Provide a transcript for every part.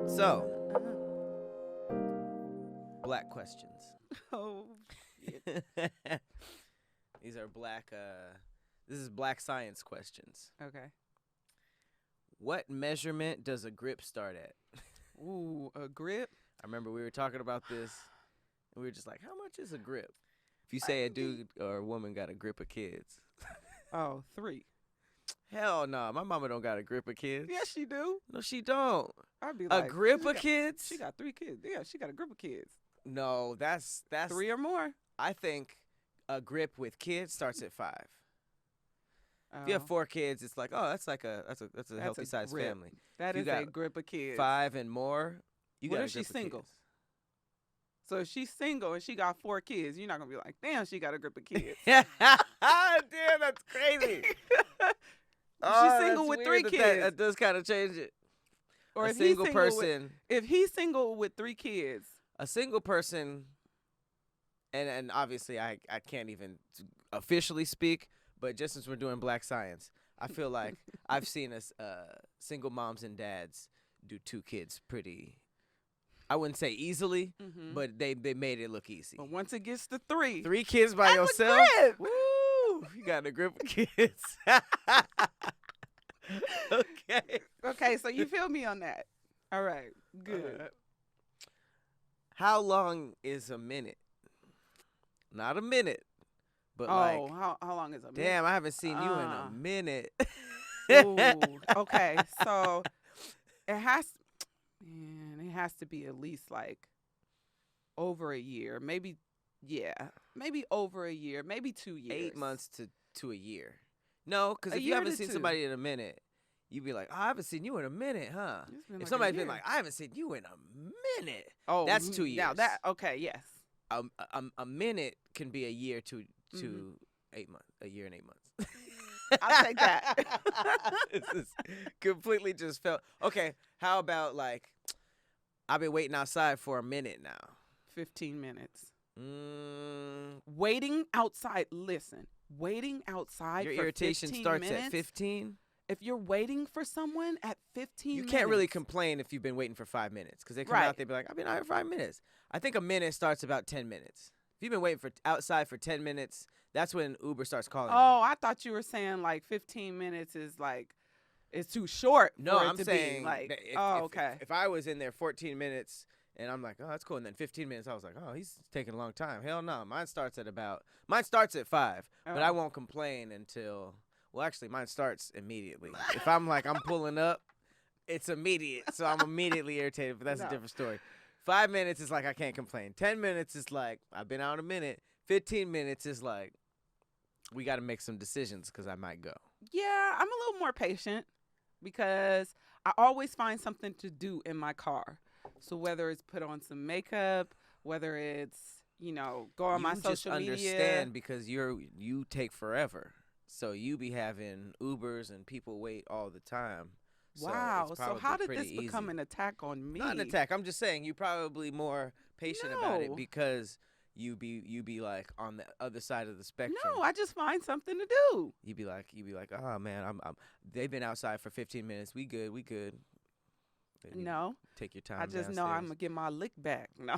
So, black questions. Oh, These are black. This is black science questions. okay. What measurement does a grip start at? Ooh, a grip. I remember we were talking about this, and we were just like, "How much is a grip?" If you say a dude or a woman got a grip of kids, Oh, 3. hell no, my mama don't got a grip of kids. Yes, she do. No, she don't. I'd be A like, grip she of got- kids? She got 3 kids. Yeah, she got a grip of kids. No, that's 3 or more. I think a grip with kids starts at 5. If you have Oh, 4 kids, it's like, oh, that's a healthy a sized grip. family. that you is a got grip of kids. 5 and more, you What got a if she's grip of single? kids. So if she's single and she got 4 kids, you're not gonna be like, damn, she got a grip of kids. Damn, that's crazy. She's single that's with weird 3 that kids. That does kind of change it. Or a if he's single single with, person, if he's single with 3 kids, a single person, and obviously I can't even officially speak, but just since we're doing black science, I feel like I've seen us single moms and dads do 2 kids pretty. I wouldn't say easily, but they made it look easy. but once it gets to 3, 3 kids by that's a yourself? grip. Woo! You got a grip of kids. Okay. Okay, so you feel me on that. All right, good. How long is a minute? Not a minute, but Oh, how long is it? damn, I haven't seen you in a Uh. minute. Ooh, okay, so it has to be at least like over a year, maybe over a year, maybe 2 years. 8 months to a year. No, because A if you year haven't to seen 2. somebody in a minute, you'd be like, oh, I haven't seen you in a minute, huh? It's been If like a somebody's been year. like, I haven't seen you in a minute, Oh, that's 2 years. Now that yes. A minute can be a year to Mhm. 8 months, a year and 8 months. I'll take that. This is completely just felt okay. How about like, I've been waiting outside for a minute now. 15 minutes. Mm, Waiting outside. Listen, waiting outside your for irritation 15 starts minutes, at 15. If you're waiting for someone at 15 You minutes. can't really complain if you've been waiting for 5 minutes because they come Right. out, they be like, I've been out here 5 minutes. I think a minute starts about 10 minutes. If you've been waiting for outside for 10 minutes, that's when Uber starts calling you. Oh, I thought you were saying like 15 minutes is like it's too short. No, for it I'm to saying be like, that okay. If I was in there 14 minutes and I'm like, oh, that's cool, and then 15 minutes, I was like, oh, he's taking a long time. Hell no, mine starts at 5, but I Oh. won't complain until. Well, actually, mine starts immediately. If I'm like I'm pulling up, it's immediate, so I'm immediately irritated. But that's No. a different story. 5 minutes is like I can't complain. 10 minutes is like I've been out a minute. 15 minutes is like we got to make some decisions because I might go. Yeah, I'm a little more patient because I always find something to do in my car. So whether it's put on some makeup, whether it's, go on my You just social media. understand because you take forever. So you be having Ubers and people wait all the time. Wow. it's So probably how did pretty this become easy. an attack on me? Not an attack. I'm just saying you probably more patient about it No. because you be like on the other side of the spectrum. No, I just find something to do. You be like, oh man, I'm they've been outside for 15 minutes. We good. Then you No, take your time. I just know I'm downstairs. going to get my lick back. No.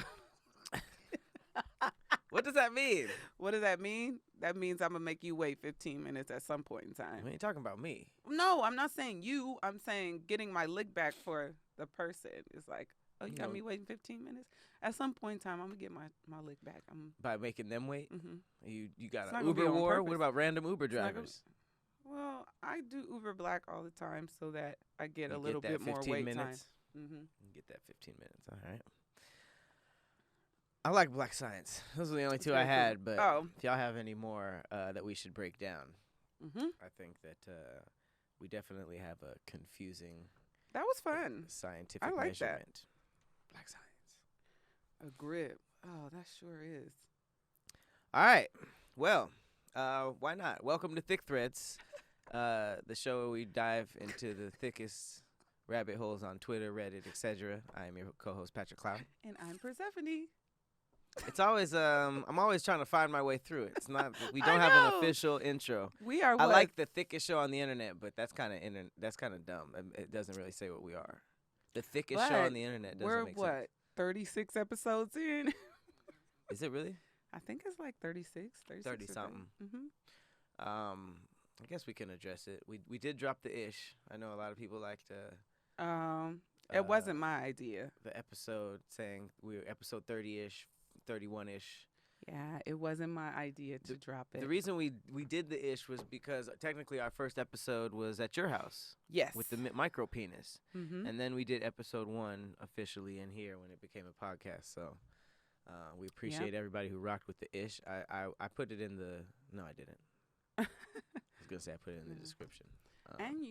What does that mean? What does that mean? That means I'm going to make you wait 15 minutes at some point in time. We ain't talking about me. No, I'm not saying you. I'm saying getting my lick back for the person. It's like, oh, you got No. me waiting 15 minutes? At some point in time, I'm going to get my lick back. By making them wait. Mm-hmm. You It's got not an gonna be Uber on war. What purpose. about random Uber not gonna- drivers? Well, I do Uber Black all the time so that I get You a little get that bit more 15 wait minutes. time. Mm-hmm. You get that 15 minutes. All right. I like black science. Those are the only It's two I very cool. had. But Oh. if y'all have any more that we should break down, Mm-hmm. I think that we definitely have a confusing That was fun. scientific I like that. measurement. Black science. A grip. Oh, that sure is. All right. Well, why not? Welcome to Thick Threads, the show where we dive into the thickest rabbit holes on Twitter, Reddit, etc. I am your co-host, Patrick Cloud. And I'm Persephanie. It's always I'm always trying to find my way through it. It's not we I don't have an know. official intro. We are I what? like the thickest show on the internet, but that's kind of dumb. It doesn't really say what we are. The thickest show But on the internet doesn't we're make what? sense. 36 episodes in. Is it really? I think it's like 36, 30 something. Mm-hmm. I guess we can address it. We did drop the ish. I know a lot of people like to It wasn't my idea. the episode saying we were episode 30-ish, 31-ish. Yeah, it wasn't my idea to drop it. The reason we did the ish was because technically our first episode was at your house Yes. with the micro penis. Mm-hmm. And then we did episode 1 officially in here when it became a podcast. So we appreciate everybody who rocked with the ish. I put it in the no, I didn't. I was gonna say I put it in the description. And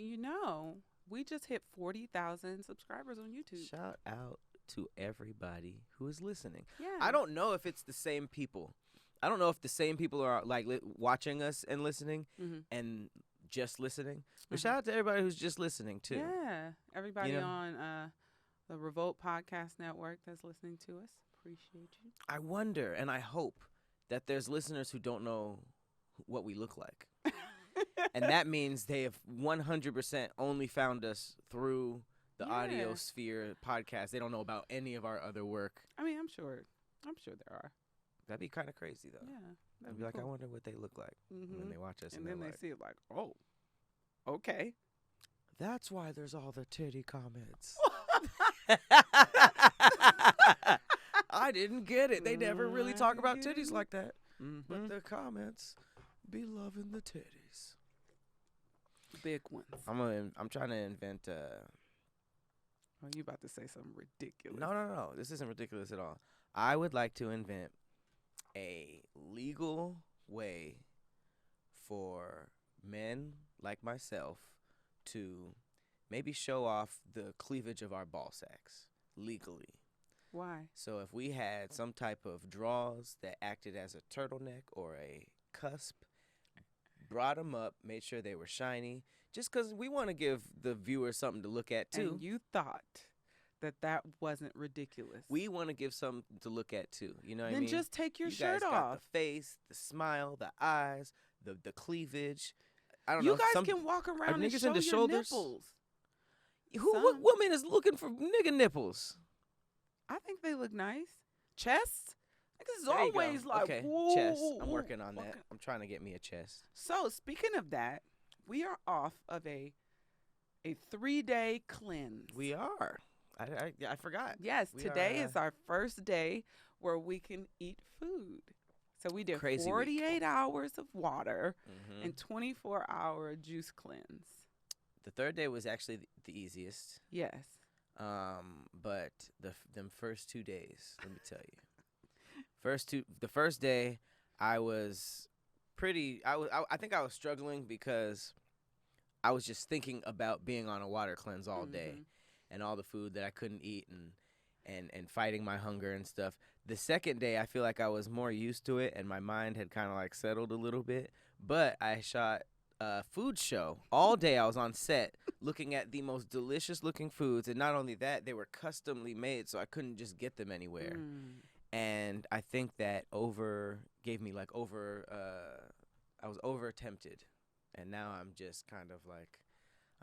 we just hit 40,000 subscribers on YouTube. Shout out to everybody who is listening. Yeah. I don't know if it's the same people. I don't know if the same people are like watching us and listening Mm-hmm. and just listening. But shout out to everybody who's just listening too. Yeah. Everybody You know? on the Revolt Podcast Network that's listening to us. Appreciate you. I wonder and I hope that there's listeners who don't know what we look like. And that means they have 100% only found us through the Audio Sphere podcast. They don't know about any of our other work. I mean, I'm sure there are. That'd be kind of crazy though. Yeah. I'd be like, I wonder what they look like when they watch us. And they're then they like, see it like, oh, okay. that's why there's all the titty comments. I didn't get it. They never really talk about titties like that. But the comments be loving the titties. Big ones. I'm trying to invent. Oh, you about to say something ridiculous? No. This isn't ridiculous at all. I would like to invent a legal way for men like myself to maybe show off the cleavage of our ball sacks legally. Why? So if we had some type of draws that acted as a turtleneck or a cusp, brought them up, made sure they were shiny, just because we want to give the viewers something to look at too. And you thought that wasn't ridiculous. We want to give something to look at too. You know what I Then mean? just take your you shirt guys off. got the face, the smile, the eyes, the cleavage. I don't You know. guys can walk around and niggas show into your shoulders? nipples. What Some. woman is looking for nigga nipples? I think they look nice. Chest? Niggas is There you go. always like, okay, whoa, chest. whoa, I'm whoa. working on that. Okay. I'm trying to get me a chest. So speaking of that, we are off of a 3-day cleanse. We are. I forgot. Yes, We today are, is our first day where we can eat food. So we did Crazy week. 48 hours of water Mhm. and 24-hour juice cleanse. The third day was actually the easiest. Yes. But them first 2 days, let me tell you. The first day, I was I think I was struggling because I was just thinking about being on a water cleanse all day Mhm. and all the food that I couldn't eat and fighting my hunger and stuff. The second day, I feel like I was more used to it and my mind had kind of like settled a little bit. But I shot a food show all day. I was on set looking at the most delicious looking foods, and not only that, they were customly made, so I couldn't just get them anywhere. And I think that gave me like I was over tempted, and now I'm just kind of like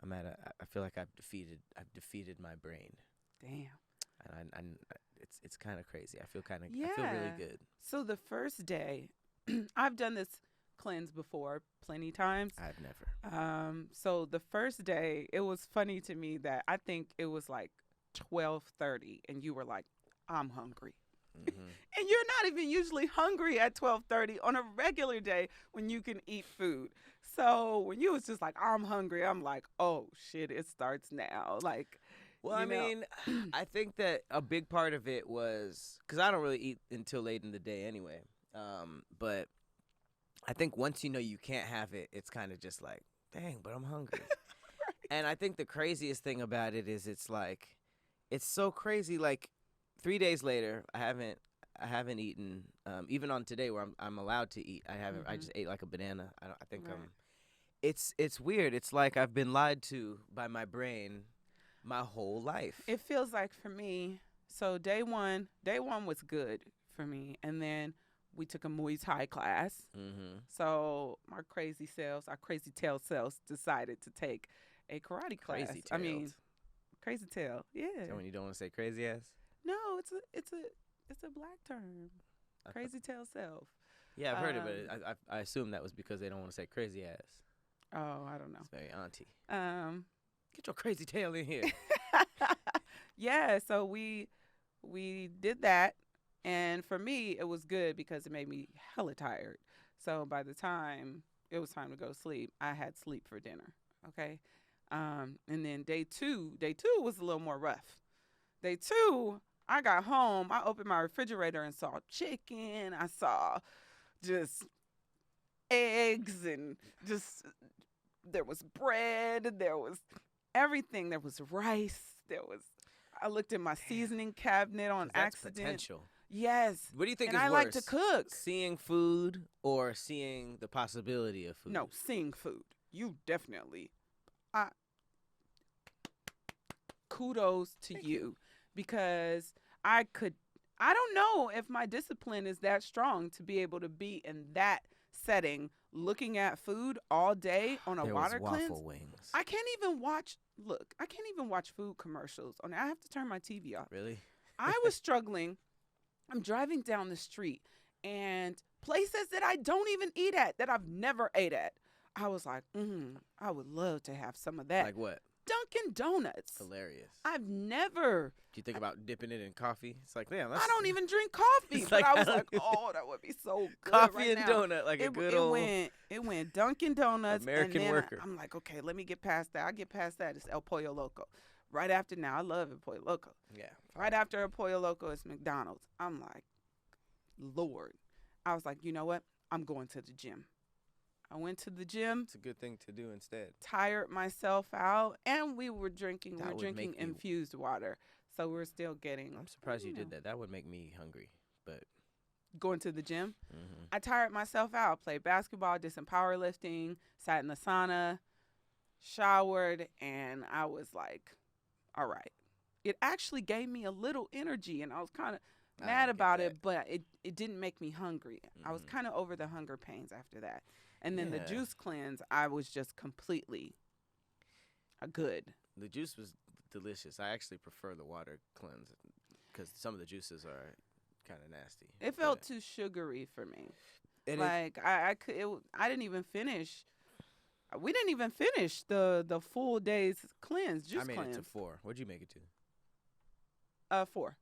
I feel like I've defeated my brain, Damn. and it's kind of crazy. I feel I feel Yeah. really good. So the first day, I've done this cleanse before plenty times. I've never. So the first day, it was funny to me that I think it was like 12:30, and you were like, "I'm hungry." Mhm. And you're not even usually hungry at 12:30 on a regular day when you can eat food. So when you was just like, I'm hungry, I'm like, oh shit, it starts now. Like, Well, I you know. mean, I think that a big part of it was because I don't really eat until late in the day anyway. But I think once you know you can't have it, it's kind of just like, dang, but I'm hungry. And I think the craziest thing about it is it's so crazy. Like 3 days later, I haven't eaten. Even on today where I'm allowed to eat, I haven't. I just ate like a banana. I think Right. It's weird. It's like I've been lied to by my brain my whole life. It feels like for me, so day one was good for for me. And then we took a Muay Thai class. Mm-hmm. So our crazy tail selves decided to take a karate class. Crazy I mean, tailed. crazy tail. Yeah. So when you don't want to say crazy ass? No, it's a black term. Crazy tail self. Yeah, I've heard it, but I assume that was because they don't want to say crazy ass. Oh, I don't know. It's very auntie. Get Get your crazy tail in here. Yeah, so we did that, and for me it was good because it made me hella tired. So by the time it was time to go to sleep, I had sleep for dinner. Okay, and then day two was a little more rough. Day two, I got home, I opened my refrigerator and saw chicken. I saw just eggs and just there was bread, there was everything, there was rice, I looked in my seasoning cabinet on 'Cause that's accident. potential. Yes. What do you think And is I worse? like to cook. Seeing food or seeing the possibility of food? No, seeing food. You definitely. I kudos to Thank you because I don't know if my discipline is that strong to be able to be in that setting looking at food all day on a There water was waffle cleanse. wings. I can't even watch food commercials. I have to turn my TV off. Really? I was struggling. I'm driving down the street and places that I don't even eat at, that I've never ate at. I was like, I would love to have some of that. Like what? Dunkin' Donuts. Hilarious. I've never. Do you think about dipping it in coffee? It's like, damn, I don't even drink coffee, It's but like, I was I like, don't oh, that would be so good. coffee right and now. donut, like a good old It went Dunkin' Donuts. American and then worker. I'm like, okay, let me get past that. I get past that. It's El Pollo Loco. Right after now, I love El Pollo Loco. Yeah. Right after El Pollo Loco, it's McDonald's. I'm like, Lord. I was like, you know what? I'm going to the gym. I went to the gym. It's a good thing to do instead. Tired myself out, and we were drinking. That We're would drinking make you- infused water, so we're still getting. I'm surprised you know, did that. That would make me hungry. But Going to the gym. mhm. I tired myself out. Played basketball, did some powerlifting, sat in the sauna, showered, and I was like, all right. It actually gave me a little energy, and I was kind of I mad don't get about that. it, but it didn't make me hungry. I was Mhm. kind of over the hunger pains after that. And then the Yeah. juice cleanse, I was just completely good. The juice was delicious. I actually prefer the water cleanse because some of the juices are kind of nasty. It felt But too sugary for me. it is- Like I didn't even finish. We didn't even finish the full day's cleanse, juice I made cleanse. it to 4. What'd you make it to? 4.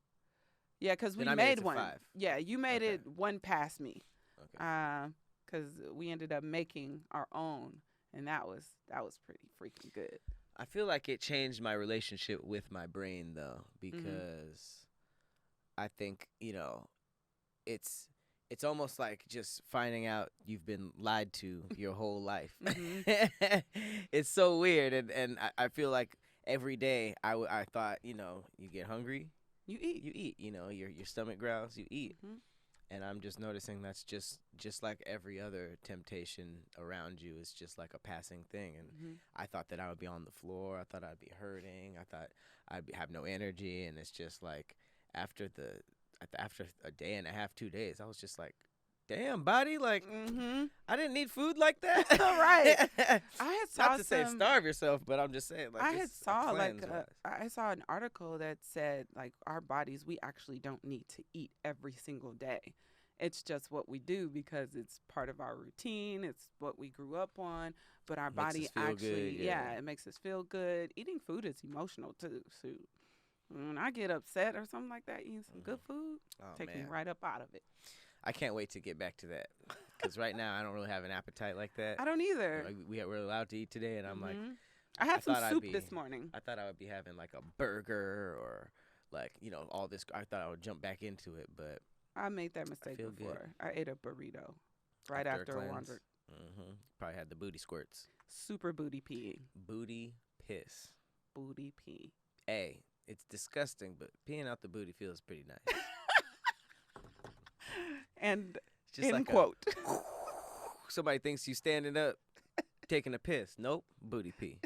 Yeah, because we Then I made it made to one. 5. Yeah, you made Okay. it one past me. Okay. Because we ended up making our own, and that was pretty freaking good. I feel like it changed my relationship with my brain though, Mm-hmm. because I think, it's almost like just finding out you've been lied to your whole life. Mhm. It's so weird, and I feel like every day I thought, you get hungry, You eat. you eat, your stomach growls, you eat. Mhm. And I'm just noticing that's just like every other temptation around you is just like a passing thing. And Mhm. I thought that I would be on the floor. I thought I'd be hurting. I thought have no energy. And it's just like after a day and a half, 2 days, I was just like, damn, body, like Mhm. I didn't need food like that. Right. I had saw Not to say some- starve yourself, but I'm just saying like I had it's a saw cleanse-wise. I saw an article that said like our bodies, we actually don't need to eat every single day. It's just what we do because it's part of our routine. It's what we grew up on. But our Makes body us feel actually, good, yeah. it makes us feel good. Eating food is emotional too. So when I get upset or something like that, eating some good food, Oh, take me man. right up out of it. I can't wait to get back to that because right now I don't really have an appetite like that. I don't either. Like, we're allowed to eat today, and I'm like, Mhm. I had some thought I'd soup be- this morning. I thought I would be having like a burger or like all this. I thought I would jump back into it, but I made that mistake feel good. before. I ate a burrito right after a wander. Probably had the booty squirts, Super booty peeing. booty piss. Booty pee. Hey, it's disgusting, but peeing out the booty feels pretty nice. And It's just end like quote. somebody thinks you standing up, taking a piss. Nope, booty pee.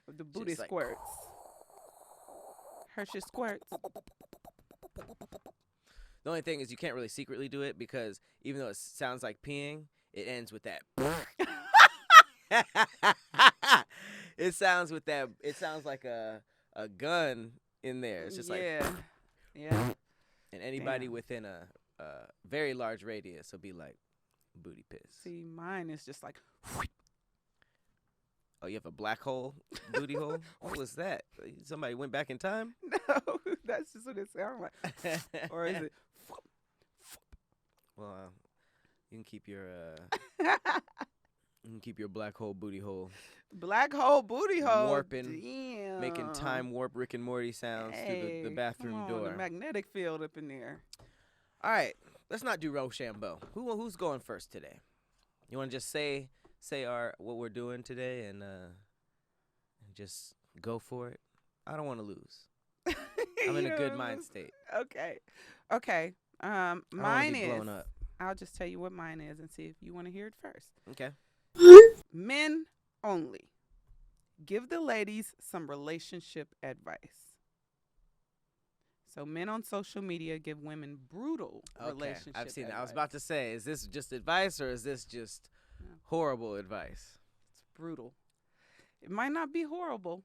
The booty Just like- squirts. Hershey squirts. The only thing is you can't really secretly do it because even though it sounds like peeing, it ends with that. It sounds like a gun in there. It's just like. Yeah. And anybody Damn. within a very large radius will be like, booty piss. See, mine is just like. Oh, you have a black hole booty hole? What was that? Somebody went back in time? No, that's just what it sounds like. Or is it? Well, you can keep your black hole booty hole Black hole booty hole. warping, Damn. making time warp Rick and Morty sounds through the bathroom come on, door. The magnetic field up in there. All right, let's not do Rochambeau. Who's going first today? You want to just say what we're doing today and just go for it? I don't want to lose. I'm in a good mind state. Okay. Mine is. Blown up. I'll just tell you what mine is and see if you want to hear it first. Okay. Men only. Give the ladies some relationship advice. So men on social media give women brutal relationship I've seen advice. it. I was about to say, is this just advice or is this just horrible advice? It's brutal. It might not be horrible,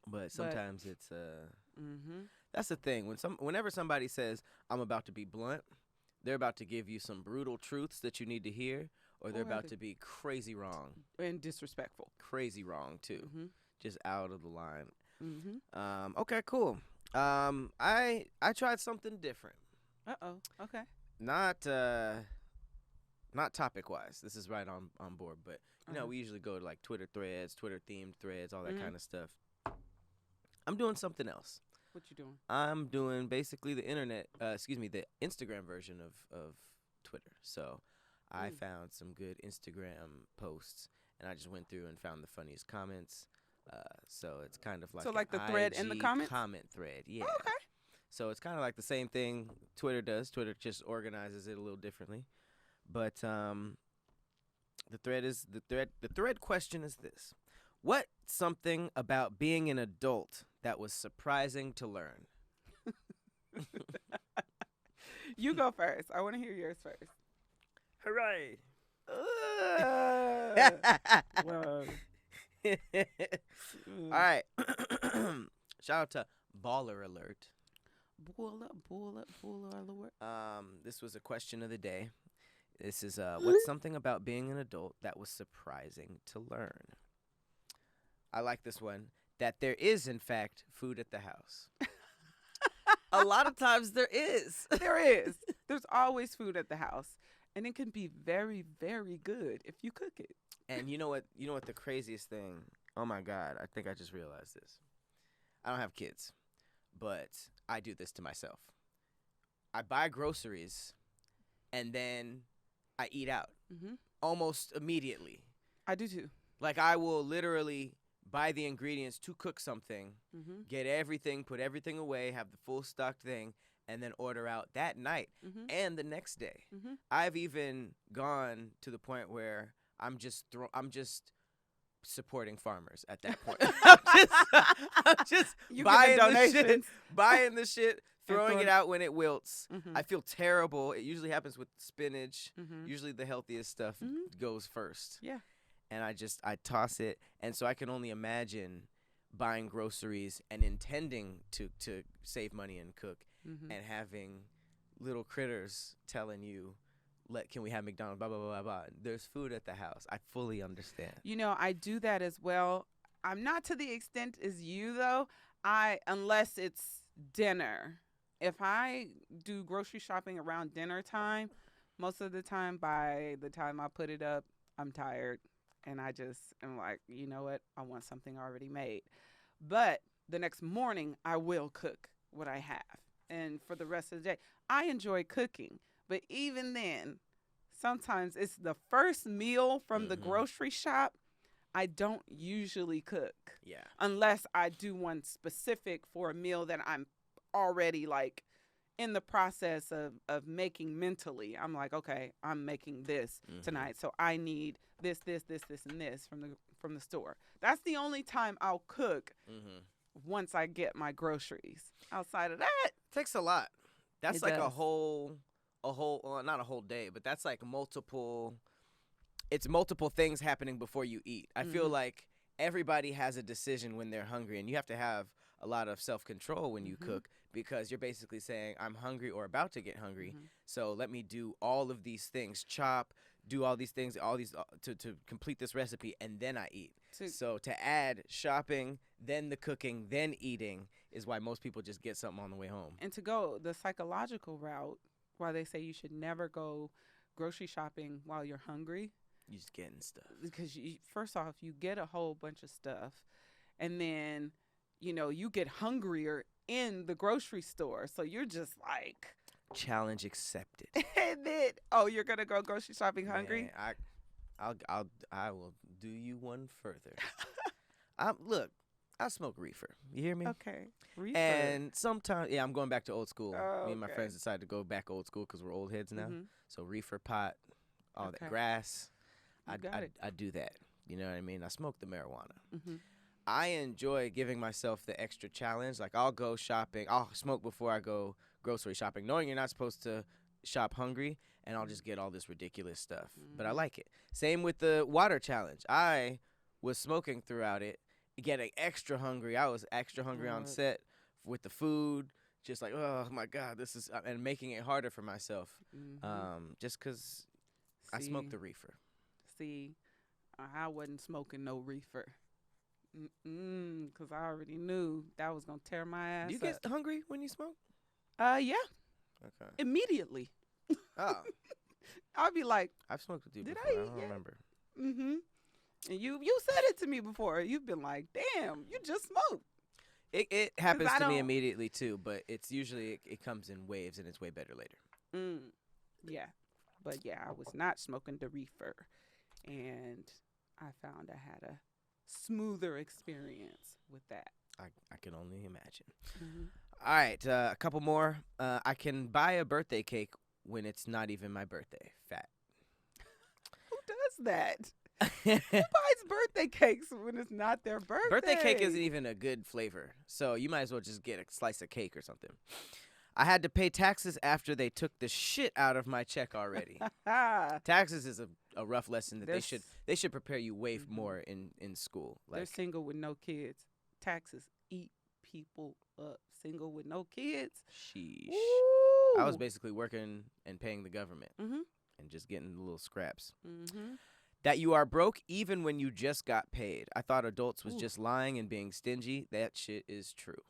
but sometimes it's mm-hmm. That's the thing. Whenever somebody says I'm about to be blunt, they're about to give you some brutal truths that you need to hear, or they're about to be crazy wrong and disrespectful. Crazy wrong too, just out of the line. Mm-hmm. Okay, cool. I tried something different. Okay. Not topic wise. This is right on board, but you know we usually go to like Twitter threads, Twitter themed threads, all that kind of stuff. I'm doing something else. What you doing? I'm doing basically the the Instagram version of Twitter. So I found some good Instagram posts, and I just went through and found the funniest comments. So it's kind of like the thread in the comments? Comment thread, yeah. Oh, okay. So it's kind of like the same thing Twitter does. Twitter just organizes it a little differently. But the thread question is this: what's something about being an adult that was surprising to learn? You go first. I want to hear yours first. Hooray! Whoa. All right. Shout out to Baller Alert. Baller alert. This was a question of the day. This is what's something about being an adult that was surprising to learn? I like this one. That there is, in fact, food at the house. A lot of times there is. There is. There's always food at the house. And it can be very, very good if you cook it. And you know what? You know what the craziest thing? Oh my God! I think I just realized this. I don't have kids, but I do this to myself. I buy groceries, and then I eat out almost immediately. I do too. Like I will literally buy the ingredients to cook something, get everything, put everything away, have the full stocked thing, and then order out that night and the next day. I've even gone to the point where I'm just supporting farmers at that point. I'm just buying the shit, throwing it out when it wilts. I feel terrible. It usually happens with spinach. Usually the healthiest stuff goes first. Yeah. And I toss it. And so I can only imagine buying groceries and intending to save money and cook and having little critters telling you, can we have McDonald's, blah, blah, blah, blah, blah. There's food at the house. I fully understand. You know, I do that as well. I'm not to the extent as you, though. Unless it's dinner. If I do grocery shopping around dinner time, most of the time, by the time I put it up, I'm tired. And I just am like, you know what? I want something already made. But the next morning, I will cook what I have. And for the rest of the day, I enjoy cooking. But even then, sometimes it's the first meal from the grocery shop. I don't usually cook. Yeah. Unless I do one specific for a meal that I'm already like in the process of making mentally. I'm like, okay, I'm making this tonight. So I need this, and this from the store. That's the only time I'll cook once I get my groceries. Outside of that, takes a lot. That's It like does. well, not a whole day, but that's like multiple. It's multiple things happening before you eat. I feel Mhm. like everybody has a decision when they're hungry, and you have to have a lot of self control when you Mhm. cook because you're basically saying, I'm hungry or about to get hungry. Mhm. So let me do all of these things, chop, do all these things, all these to complete this recipe, and then I eat. To So to add shopping, then the cooking, then eating is why most people just get something on the way home. and to go the psychological route, why they say you should never go grocery shopping while you're hungry, You just getting stuff. because first off, you get a whole bunch of stuff, and then you get hungrier in the grocery store, so you're just like, Challenge accepted. and then you're gonna go grocery shopping hungry. Man, I will do you one further. Look, I smoke reefer. You hear me? Okay, reefer. And sometimes, yeah, I'm going back to old school. Oh, Me and my okay. friends decided to go back old school because we're old heads now. Mhm. So reefer pot, all Okay. that grass. You got it. I do that. You know what I mean? I smoke the marijuana. Mhm. I enjoy giving myself the extra challenge. Like I'll go shopping. I'll smoke before I go grocery shopping, knowing you're not supposed to shop hungry, and I'll just get all this ridiculous stuff. But I Mhm. like it. Same with the water challenge. I was smoking throughout it, getting extra hungry. I was extra hungry on Lord. set with the food, just like, oh my God, this is, and making it harder for myself, just because I smoked the reefer. See, I wasn't smoking no reefer. Because I already knew that was gonna tear my ass Do you up. get hungry when you smoke? Yeah, Okay. immediately. Oh, I'll be like, I've smoked with you Did before. I I eat don't yet? remember. mm-hmm. And you said it to me before. You've been like, damn, you just smoked. It happens I to me don't- immediately too, but it's usually it comes in waves and it's way better later. Yeah, but yeah, I was not smoking the reefer, and I found I had a smoother experience with that. I can only imagine. Mm-hmm. All right, a couple more. I can buy a birthday cake when it's not even my birthday. Fat. Who does that? Who buys birthday cakes when it's not their birthday? Birthday cake isn't even a good flavor, so you might as well just get a slice of cake or something. I had to pay taxes after they took the shit out of my check already. Taxes is a rough lesson that they should prepare you way more in school. They're Like single with no kids. Taxes eat people up. Single with no kids. sheesh. Ooh. I was basically working and paying the government Mhm. and just getting the little scraps. Mhm. That you are broke even when you just got paid. I thought adults was Ooh. just lying and being stingy. That shit is true.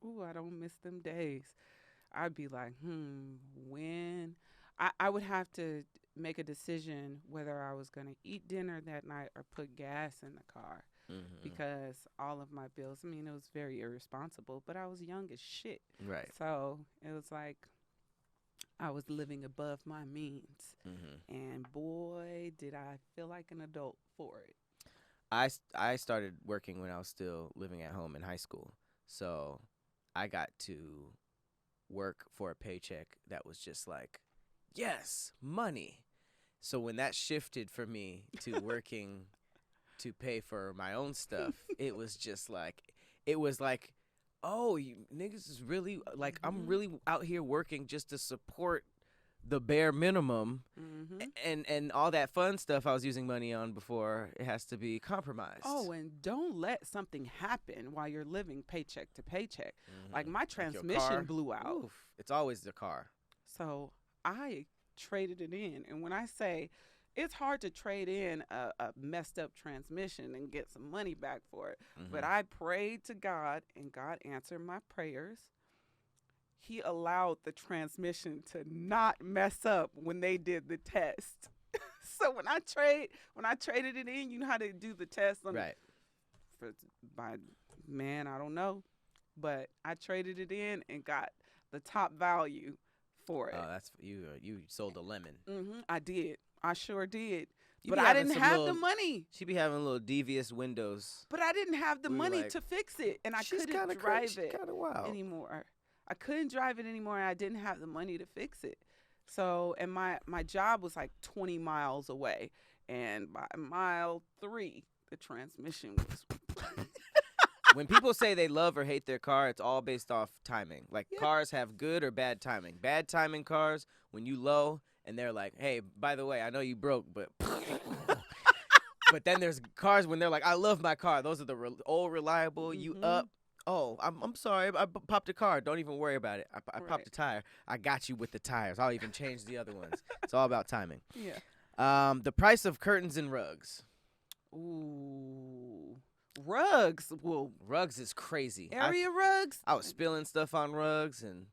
Ooh, I don't miss them days. I'd be like, when? I would have to make a decision whether I was going to eat dinner that night or put gas in the car, because all of my bills, I mean, it was very irresponsible, but I was young as shit. Right. So it was like I was living above my means. And boy, did I feel like an adult for it. I started working when I was still living at home in high school. So I got to work for a paycheck that was just like, yes, money. So when that shifted for me to working to pay for my own stuff, it was like, oh, you niggas is really like, I'm really out here working just to support the bare minimum, and all that fun stuff I was using money on before, it has to be compromised. Oh, and don't let something happen while you're living paycheck to paycheck. Like my Like your car. transmission blew out. Oof. It's always the car. So I traded it in. And when I say it's hard to trade in a messed up transmission and get some money back for it, but I prayed to God and God answered my prayers. He allowed the transmission to not mess up when they did the test. So when I traded it in, you know how they do the test on Right. I don't know, but I traded it in and got the top value for it. Oh, that's you. You sold a lemon. I did. I sure did. You But be I having didn't some have little- the money. She be having little devious windows. But I didn't have the We were money like, to fix it, and I She's couldn't kinda drive crazy, it kinda wild. anymore. I couldn't drive it anymore, and I didn't have the money to fix it. So, and my job was like 20 miles away, and by mile 3, the transmission was. When people say they love or hate their car, it's all based off timing. Like Yeah. cars have good or bad timing. Bad timing cars when you low and they're like, "Hey, by the way, I know you broke, but." But then there's cars when they're like, "I love my car." Those are the old reliable. You up? Oh, I'm sorry. I popped a car. Don't even worry about it. I Right. popped a tire. I got you with the tires. I'll even change the other ones. It's all about timing. Yeah. The price of curtains and rugs. Ooh. Rugs. Well, Rugs is crazy. area rugs. I was spilling stuff on rugs, and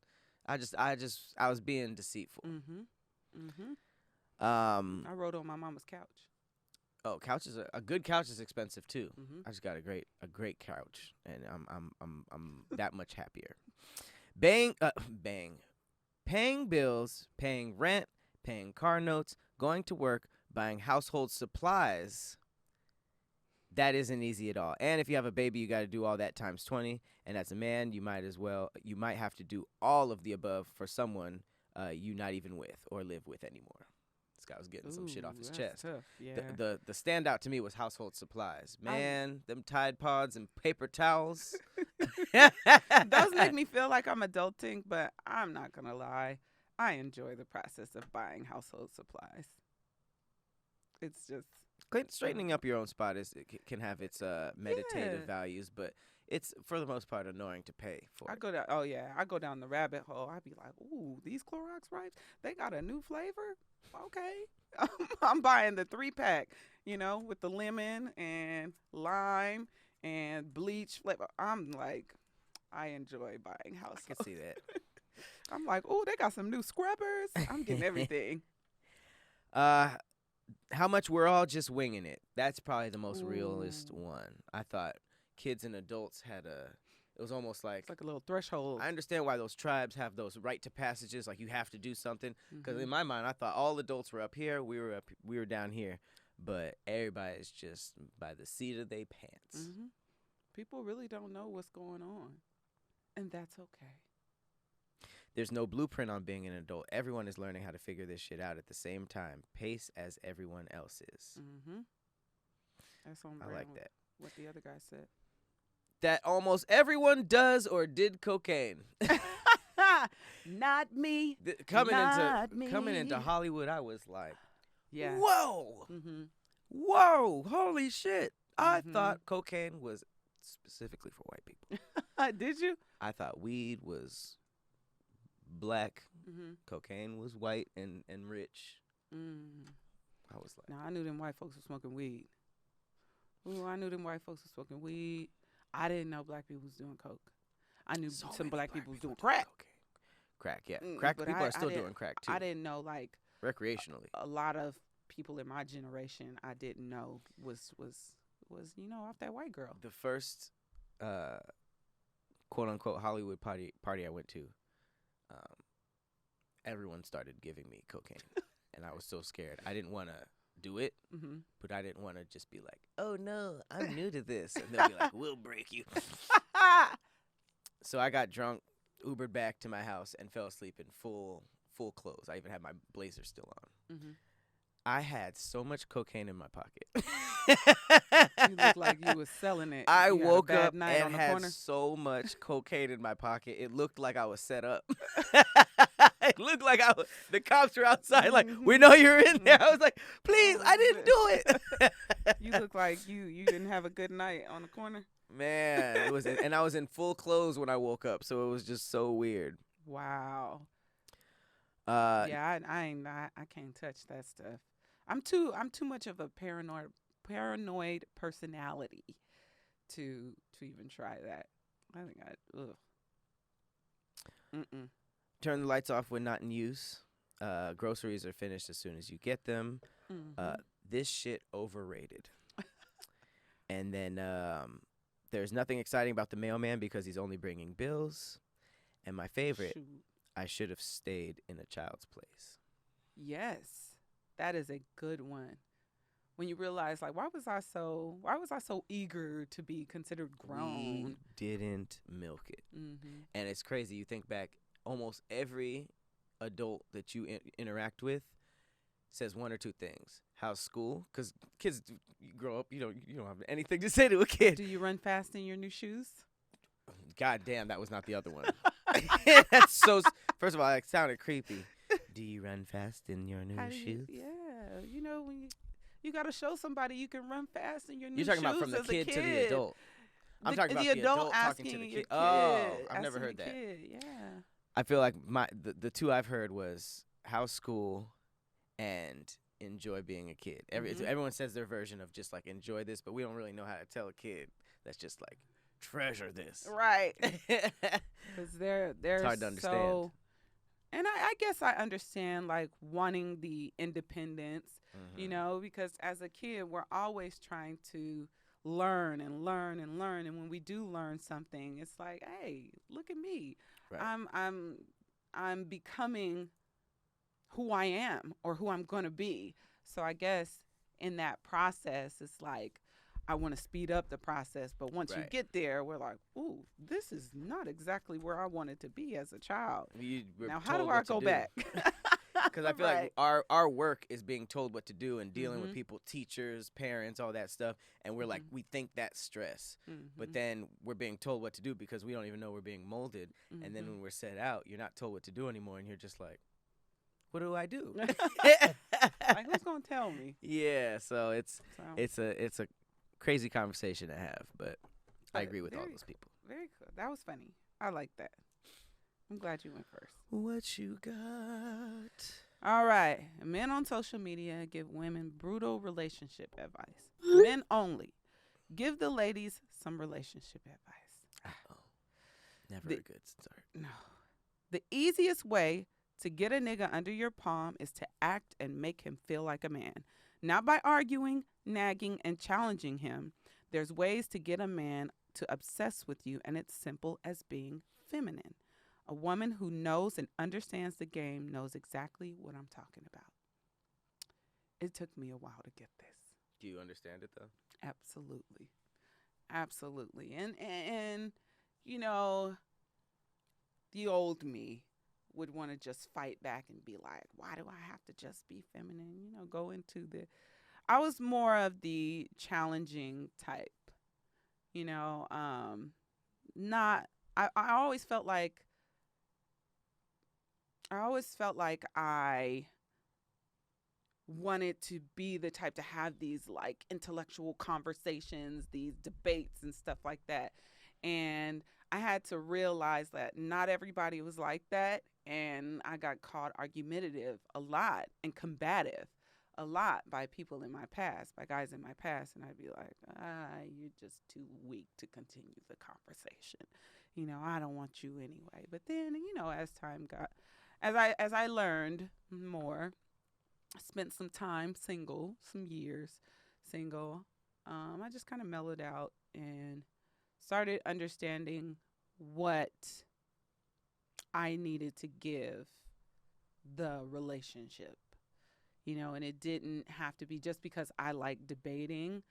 I was being deceitful. I rode on my mama's couch. Oh, couches. A good couch is expensive too. Mhm. I just got a great couch, and I'm that much happier. Bang, paying bills, paying rent, paying car notes, going to work, buying household supplies. That isn't easy at all. And if you have a baby, you got to do all that times 20. And as a man, you might have to do all of the above for someone you not even with or live with anymore. This guy was getting some shit off his That's chest. tough. Yeah. The standout to me was household supplies. Man, them Tide Pods and paper towels. Those make me feel like I'm adulting, but I'm not gonna lie. I enjoy the process of buying household supplies. It's just Straightening up your own spot can have its meditative Yeah. values, but it's for the most part annoying to pay for. I it. go down. Oh yeah, I go down the rabbit hole. I be like, ooh, these Clorox wipes, they got a new flavor. Okay, I'm buying the 3-pack. With the lemon and lime and bleach flavor. I'm like, I enjoy buying I household. can see that. I'm like, ooh, they got some new scrubbers. I'm getting everything. How much we're all just winging it. That's probably the most realist Ooh. one. I thought kids and adults it was almost like, It's like a little threshold. I understand why those tribes have those rite to passages, like you have to do something. Because Mhm. in my mind, I thought all adults were up here, we were down here, but everybody's just by the seat of their pants. Mhm. People really don't know what's going on, and that's okay. There's no blueprint on being an adult. Everyone is learning how to figure this shit out at the same time, pace as everyone else is. Mhm. That's on I brand like with that. what the other guy said. That almost everyone does or did cocaine. Not me. Coming Not into me. Hollywood, I was like, Yeah. whoa, Mhm. whoa, holy shit! I Mhm. thought cocaine was specifically for white people. Did you? I thought weed was black, Mhm. cocaine was white and rich. Mm. I was like, No, I knew them white folks were smoking weed. Ooh, I knew them white folks were smoking weed. I didn't know black people was doing coke. I knew so some many black people was doing doing crack. cocaine. Crack, yeah, Mm, crack. but People I are still didn't- doing crack too, I didn't know like recreationally. a lot of people in my generation I didn't know was off that white girl. The first quote unquote Hollywood party I went to, everyone started giving me cocaine, and I was so scared. I didn't want to do it, Mm-hmm. but I didn't want to just be like, "Oh no, I'm new to this," and they'll be like, "We'll break you." So I got drunk, Ubered back to my house, and fell asleep in full clothes. I even had my blazer still on. Mm-hmm. I had so much cocaine in my pocket. You look like you was selling it. I You had a woke bad up night and on the had corner. so much cocaine in my pocket. It looked like I was set up. It looked like the cops were outside, like, "We know you're in there." I was like, "Please, I didn't do it." You look like you didn't have a good night on the corner. Man, it was, and I was in full clothes when I woke up, so it was just so weird. Wow. Uh, Yeah, I can't touch that stuff. I'm too much of a paranoid personality to even try that. I think ugh. Mm-mm. Turn the lights off when not in use. Groceries are finished as soon as you get them. Mm-hmm. This shit overrated. And then there's nothing exciting about the mailman because he's only bringing bills. And my favorite, Shoot. I should have stayed in a child's place. Yes, that is a good one. When you realize, like, why was I so eager to be considered grown? We didn't milk it. Mm-hmm. And it's crazy. You think back, almost every adult that you interact with, says one or two things. How's school? Because kids, you grow up, you don't have anything to say to a kid. Do you run fast in your new shoes? God damn, that was not the other one. That's so. First of all, it sounded creepy. Do you run fast in your new shoes? Yeah, when you got to show somebody you can run fast in your new shoes. You're talking about from the kid to the adult. I'm talking about the adult talking to the kid. Oh, I've never heard that. Yeah. I feel like the two I've heard was how's school and enjoy being a kid. Everyone says their version of just like enjoy this, but we don't really know how to tell a kid that's just like treasure this. Right. Because they're it's hard to understand. And I guess I understand like wanting the independence, because as a kid we're always trying to learn and learn and learn, and when we do learn something, it's like, hey, look at me. Right. I'm becoming who I am or who I'm going to be. So I guess in that process, it's like I want to speed up the process. But once you get there, we're like, ooh, this is not exactly where I wanted to be as a child. Now, how do I go back? Because I feel like our work is being told what to do and dealing with people, teachers, parents, all that stuff. And we're like, we think that's stress. But then we're being told what to do because we don't even know we're being molded. And then when we're set out, you're not told what to do anymore. And you're just like, what do I do? Like, who's going to tell me? Yeah, so it's a crazy conversation to have. But I agree with all those people. Very cool. That was funny. I like that. I'm glad you went first. What you got? All right. Men on social media give women brutal relationship advice. Men only. Give the ladies some relationship advice. Oh, never a good start. No. The easiest way to get a nigga under your palm is to act and make him feel like a man. Not by arguing, nagging, and challenging him. There's ways to get a man to obsess with you, and it's simple as being feminine. A woman who knows and understands the game knows exactly what I'm talking about. It took me a while to get this. Do you understand it, though? Absolutely. Absolutely. And the old me would want to just fight back and be like, why do I have to just be feminine? Go into I was more of the challenging type, I always felt like I wanted to be the type to have these like intellectual conversations, these debates and stuff like that. And I had to realize that not everybody was like that. And I got called argumentative a lot and combative a lot by people in my past, by guys in my past. And I'd be like, you're just too weak to continue the conversation. I don't want you anyway. But then, as time got, as I learned more, I spent some time single, some years single. I just kind of mellowed out and started understanding what I needed to give the relationship, and it didn't have to be just because I like debating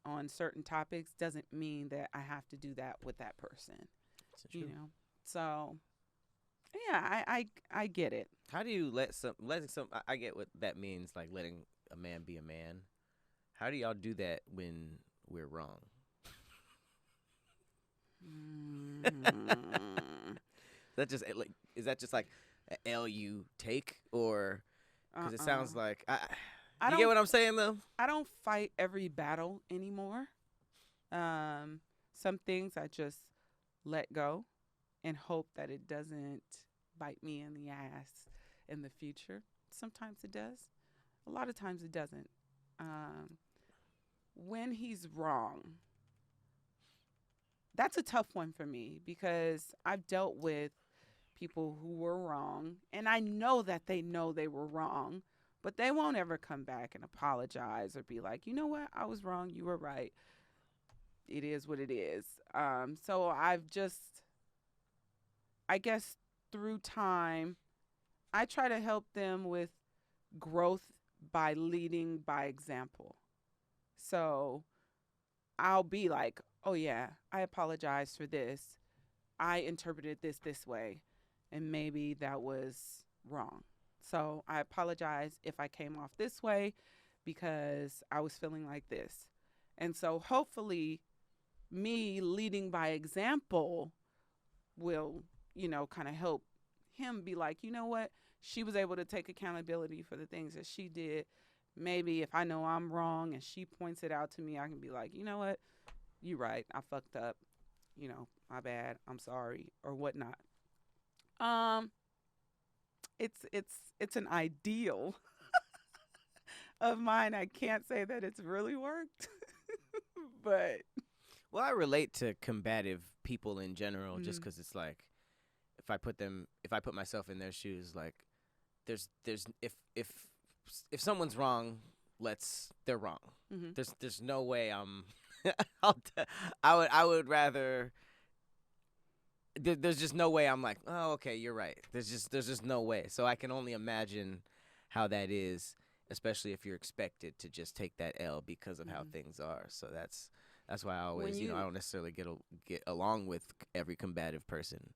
on certain topics doesn't mean that I have to do that with that person, So yeah, I get it. How do you letting some? I get what that means, like letting a man be a man. How do y'all do that when we're wrong? Is that just like an L you take, or because it sounds like you get what I'm saying though? I don't fight every battle anymore. Some things I just let go and hope that it doesn't bite me in the ass in the future. Sometimes it does. A lot of times it doesn't. When he's wrong, that's a tough one for me because I've dealt with people who were wrong, and I know that they know they were wrong, but they won't ever come back and apologize or be like, you know what, I was wrong, you were right. It is what it is. So I've just, I guess through time, I try to help them with growth by leading by example. So I'll be like, oh yeah, I apologize for this. I interpreted this way, and maybe that was wrong. So I apologize if I came off this way because I was feeling like this. And so hopefully me leading by example will, kind of help him be like, you know what? She was able to take accountability for the things that she did. Maybe if I know I'm wrong and she points it out to me, I can be like, you know what? You're right. I fucked up. My bad. I'm sorry or whatnot. Um, it's an ideal of mine. I can't say that it's really worked, but Well, I relate to combative people in general, just mm, because it's like, if I put myself in their shoes, like, there's if someone's wrong, they're wrong. mm-hmm, There's no way I'm. I would rather. There's just no way I'm like, oh, okay, you're right. There's just no way. So I can only imagine how that is, especially if you're expected to just take that L because of how mm-hmm. things are. So that's why I When always, I you don't necessarily get along with every combative person,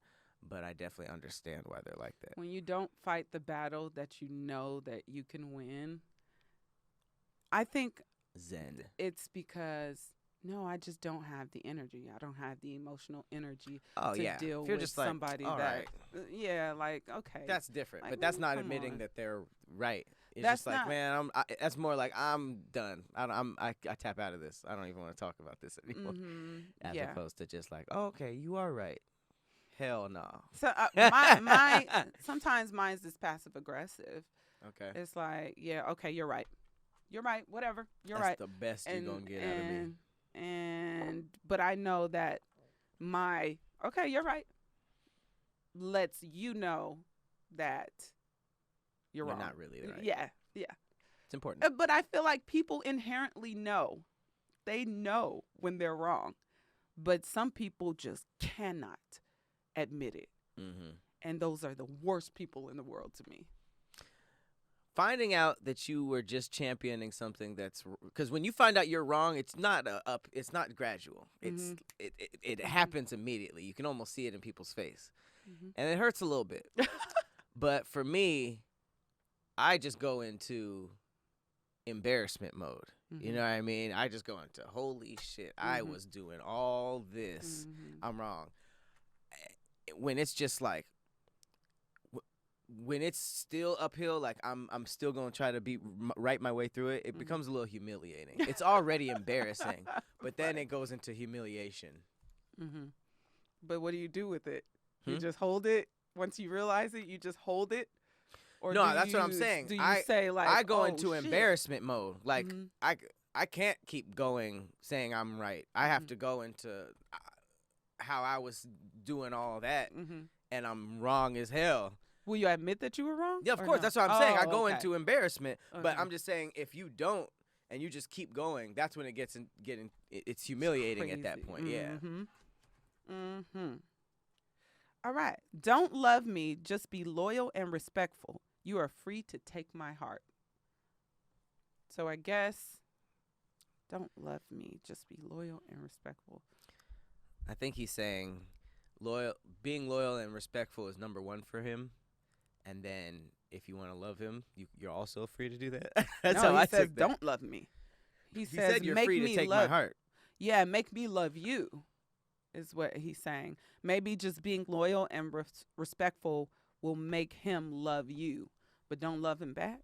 but I definitely understand why they're like that. when you don't fight the battle that you know that you can win, I think Zen. it's because no, I just don't have the energy. I don't have the emotional energy Oh to yeah. deal If you're with just like, somebody all that, right, yeah, like okay, that's different. like But that's not come admitting on, that they're right. It's that's just like, not. man, that's more like I'm done. I tap out of this. I don't even want to talk about this anymore. Mm-hmm. As Yeah. opposed to just like, oh, okay, you are right. Hell no. So my sometimes mine's just passive aggressive. Okay. It's like, yeah, okay, you're right. You're right. Whatever. You're That's right. the best you're And gonna get out of me. but I know that my okay, you're right. Lets you know that you're You're wrong. not really right. Yeah. Yeah. It's important. But I feel like people inherently know. They know when they're wrong. But some people just cannot admit it. Mm-hmm. And those are the worst people in the world to me. Finding out that you were just championing something that's because when you find out you're wrong, it's not it's not gradual. Mm-hmm. It happens immediately. You can almost see it in people's face, Mm-hmm. and it hurts a little bit. But for me, I just go into embarrassment mode. Mm-hmm. You know what I mean? I just go into holy shit. I Mm-hmm. was doing all this. Mm-hmm. I'm wrong. When it's just like when it's still uphill, like I'm still gonna try to right my way through it. It Mhm. becomes a little humiliating. It's already embarrassing, but then Right. it goes into humiliation. Mm-hmm. But what do you do with it? You Hmm? just hold it. Once you realize it, you just hold it. Or No, do that's what I'm you, saying. Do you say like I go oh, into shit. embarrassment mode. Like Mhm. I can't keep going saying I'm right. I have Mhm. to go into how I was doing all that, Mm-hmm. and I'm wrong as hell. Will you admit that you were wrong? Yeah, of or course. no? That's what I'm saying. I Oh, go okay. into embarrassment, but Okay. I'm just saying if you don't and you just keep going, that's when it it's humiliating at that Crazy. point. Yeah. Mm-hmm. Mm-hmm. All right. Don't love me. Just be loyal and respectful. You are free to take my heart. So I guess don't love me. Just be loyal and respectful. I think he's saying being loyal and respectful is number one for him, and then if you want to love him, you're also free to do that. That's no, how he I says took that. don't love me. He says said you're make free me to take love. my heart. Yeah, make me love you. Is what he's saying. Maybe just being loyal and respectful will make him love you, but don't love him back.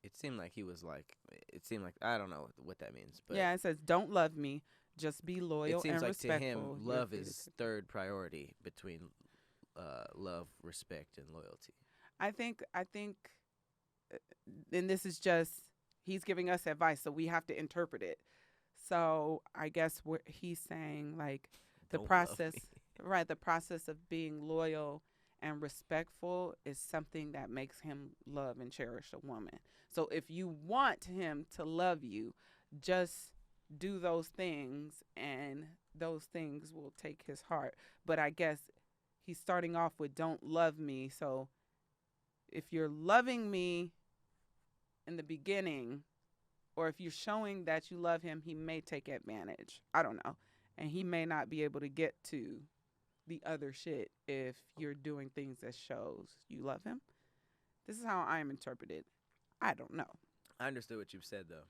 It seemed like he was like. It seemed like I don't know what that means, but Yeah, it says don't love me, just be it loyal seems and like respectful. to him, You're love free to is take- third priority between love, respect, and loyalty. I think, uh, and this is just he's giving us advice, so we have to interpret it. So I guess what he's saying, like the Don't love process, me. right? The process of being loyal and respectful is something that makes him love and cherish a woman. So if you want him to love you, just do those things, and those things will take his heart. But I guess he's starting off with don't love me. So if you're loving me in the beginning, or if you're showing that you love him, he may take advantage. I don't know. And he may not be able to get to the other shit if you're doing things that shows you love him. This is how I am interpreted. I don't know. I understood what you said though.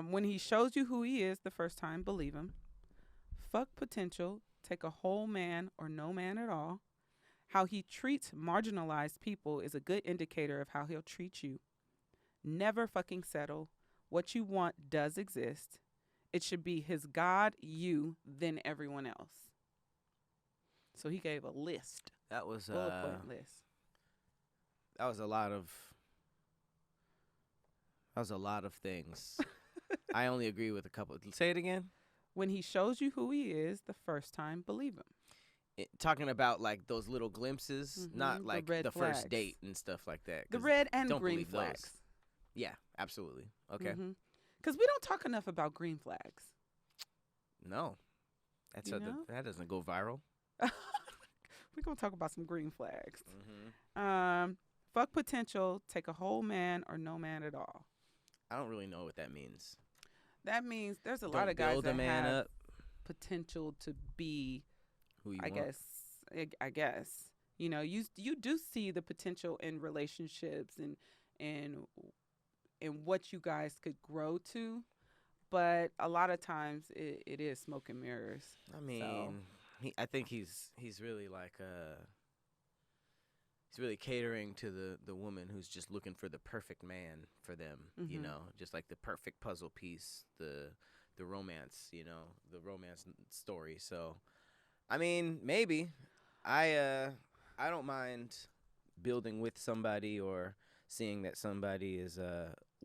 When he shows you who he is the first time, believe him. Fuck potential. Take a whole man or no man at all. How he treats marginalized people is a good indicator of how he'll treat you. Never fucking settle. What you want does exist. It should be his God, you, then everyone else. So he gave a list. That was bullet point list. That was a lot of things. I only agree with a couple. Say it again. When he shows you who he is the first time, believe him. Talking about like those little glimpses, not like the flags. first date and stuff like that. The red and don't green believe flags. Those. Yeah, absolutely. Okay. Because we don't talk enough about green flags. No, that doesn't go viral. We're gonna talk about some green flags. Fuck potential. Take a whole man or no man at all. I don't really know what that means. That means there's a lot of guys build that a man have up. potential to be Who you I want. guess you do see the potential in relationships and what you guys could grow to, but a lot of times it is smoke and mirrors. I mean, I think he's really like he's really catering to the woman who's just looking for the perfect man for them. You know, just like the perfect puzzle piece, the romance, the romance story. So, I mean, maybe I don't mind building with somebody or seeing that somebody is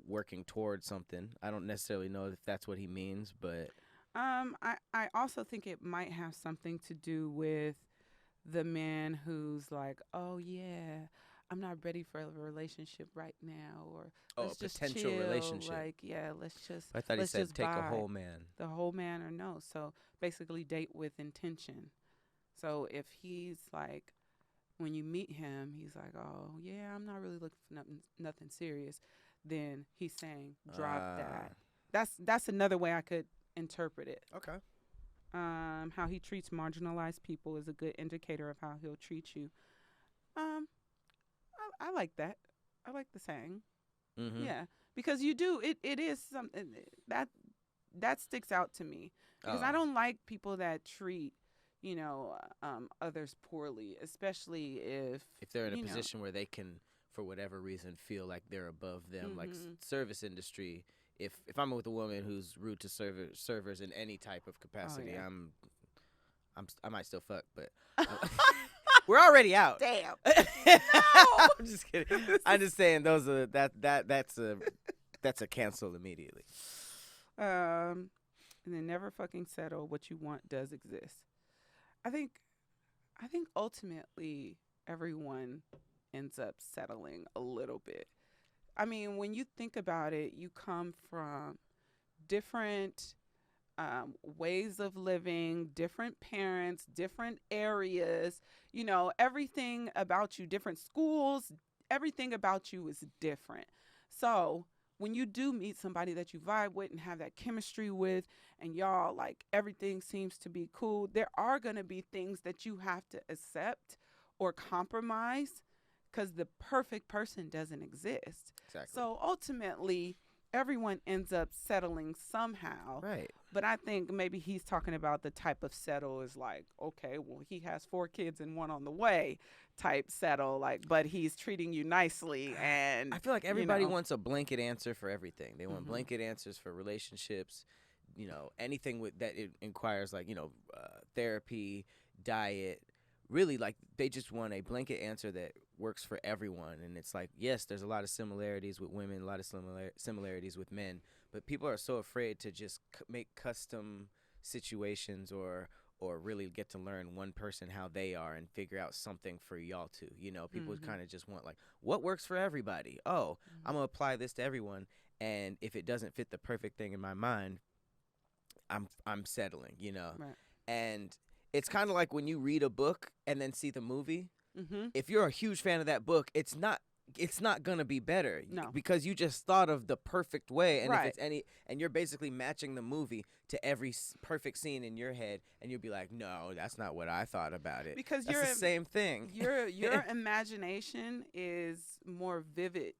working towards something. I don't necessarily know if that's what he means, but I also think it might have something to do with the man who's like, oh yeah, I'm not ready for a relationship right now, or let's just potential chill. relationship. Like, yeah, let's just. I thought he said take vibe. a whole man. The whole man or no. So basically, date with intention. So if he's like, when you meet him, he's like, oh yeah, I'm not really looking for nothing serious. Then he's saying, drop that. That's another way I could interpret it. Okay. How he treats marginalized people is a good indicator of how he'll treat you. I like that. I like the saying. Yeah, because you do. It is something that sticks out to me because I don't like people that treat others poorly, especially if they're in a position where they can, for whatever reason, feel like they're above them, like service industry. If I'm with a woman who's rude to servers in any type of capacity, I might still fuck, but we're already out. Damn. No, I'm just kidding. I'm just saying that's a cancel immediately. And then never fucking settle. What you want does exist. I think ultimately everyone ends up settling a little bit. I mean, when you think about it, you come from different ways of living, different parents, different areas, everything about you, different schools, everything about you is different. So when you do meet somebody that you vibe with and have that chemistry with, and y'all like everything seems to be cool, there are going to be things that you have to accept or compromise because the perfect person doesn't exist. Exactly. So ultimately, everyone ends up settling somehow. Right. But I think maybe he's talking about the type of settle is like, okay, well, he has 4 kids and 1 on the way type settle, like, but he's treating you nicely. And I feel like everybody wants a blanket answer for everything. They want blanket answers for relationships, anything that it inquires like, therapy, diet. Really, like, they just want a blanket answer that works for everyone. And it's like, yes, there's a lot of similarities with women, a lot of similarities with men, but people are so afraid to just make custom situations or really get to learn one person how they are and figure out something for y'all to, people kind of just want like, what works for everybody? Oh, I'm going to apply this to everyone. And if it doesn't fit the perfect thing in my mind, I'm settling, Right. And it's kind of like when you read a book and then see the movie. Mm-hmm. If you're a huge fan of that book, it's not it's not gonna be better. No. Because you just thought of the perfect way, and if Right. it's and you're basically matching the movie to every perfect scene in your head, and you'll be like, no, that's not what I thought about it. Because That's the same thing. your imagination is more vivid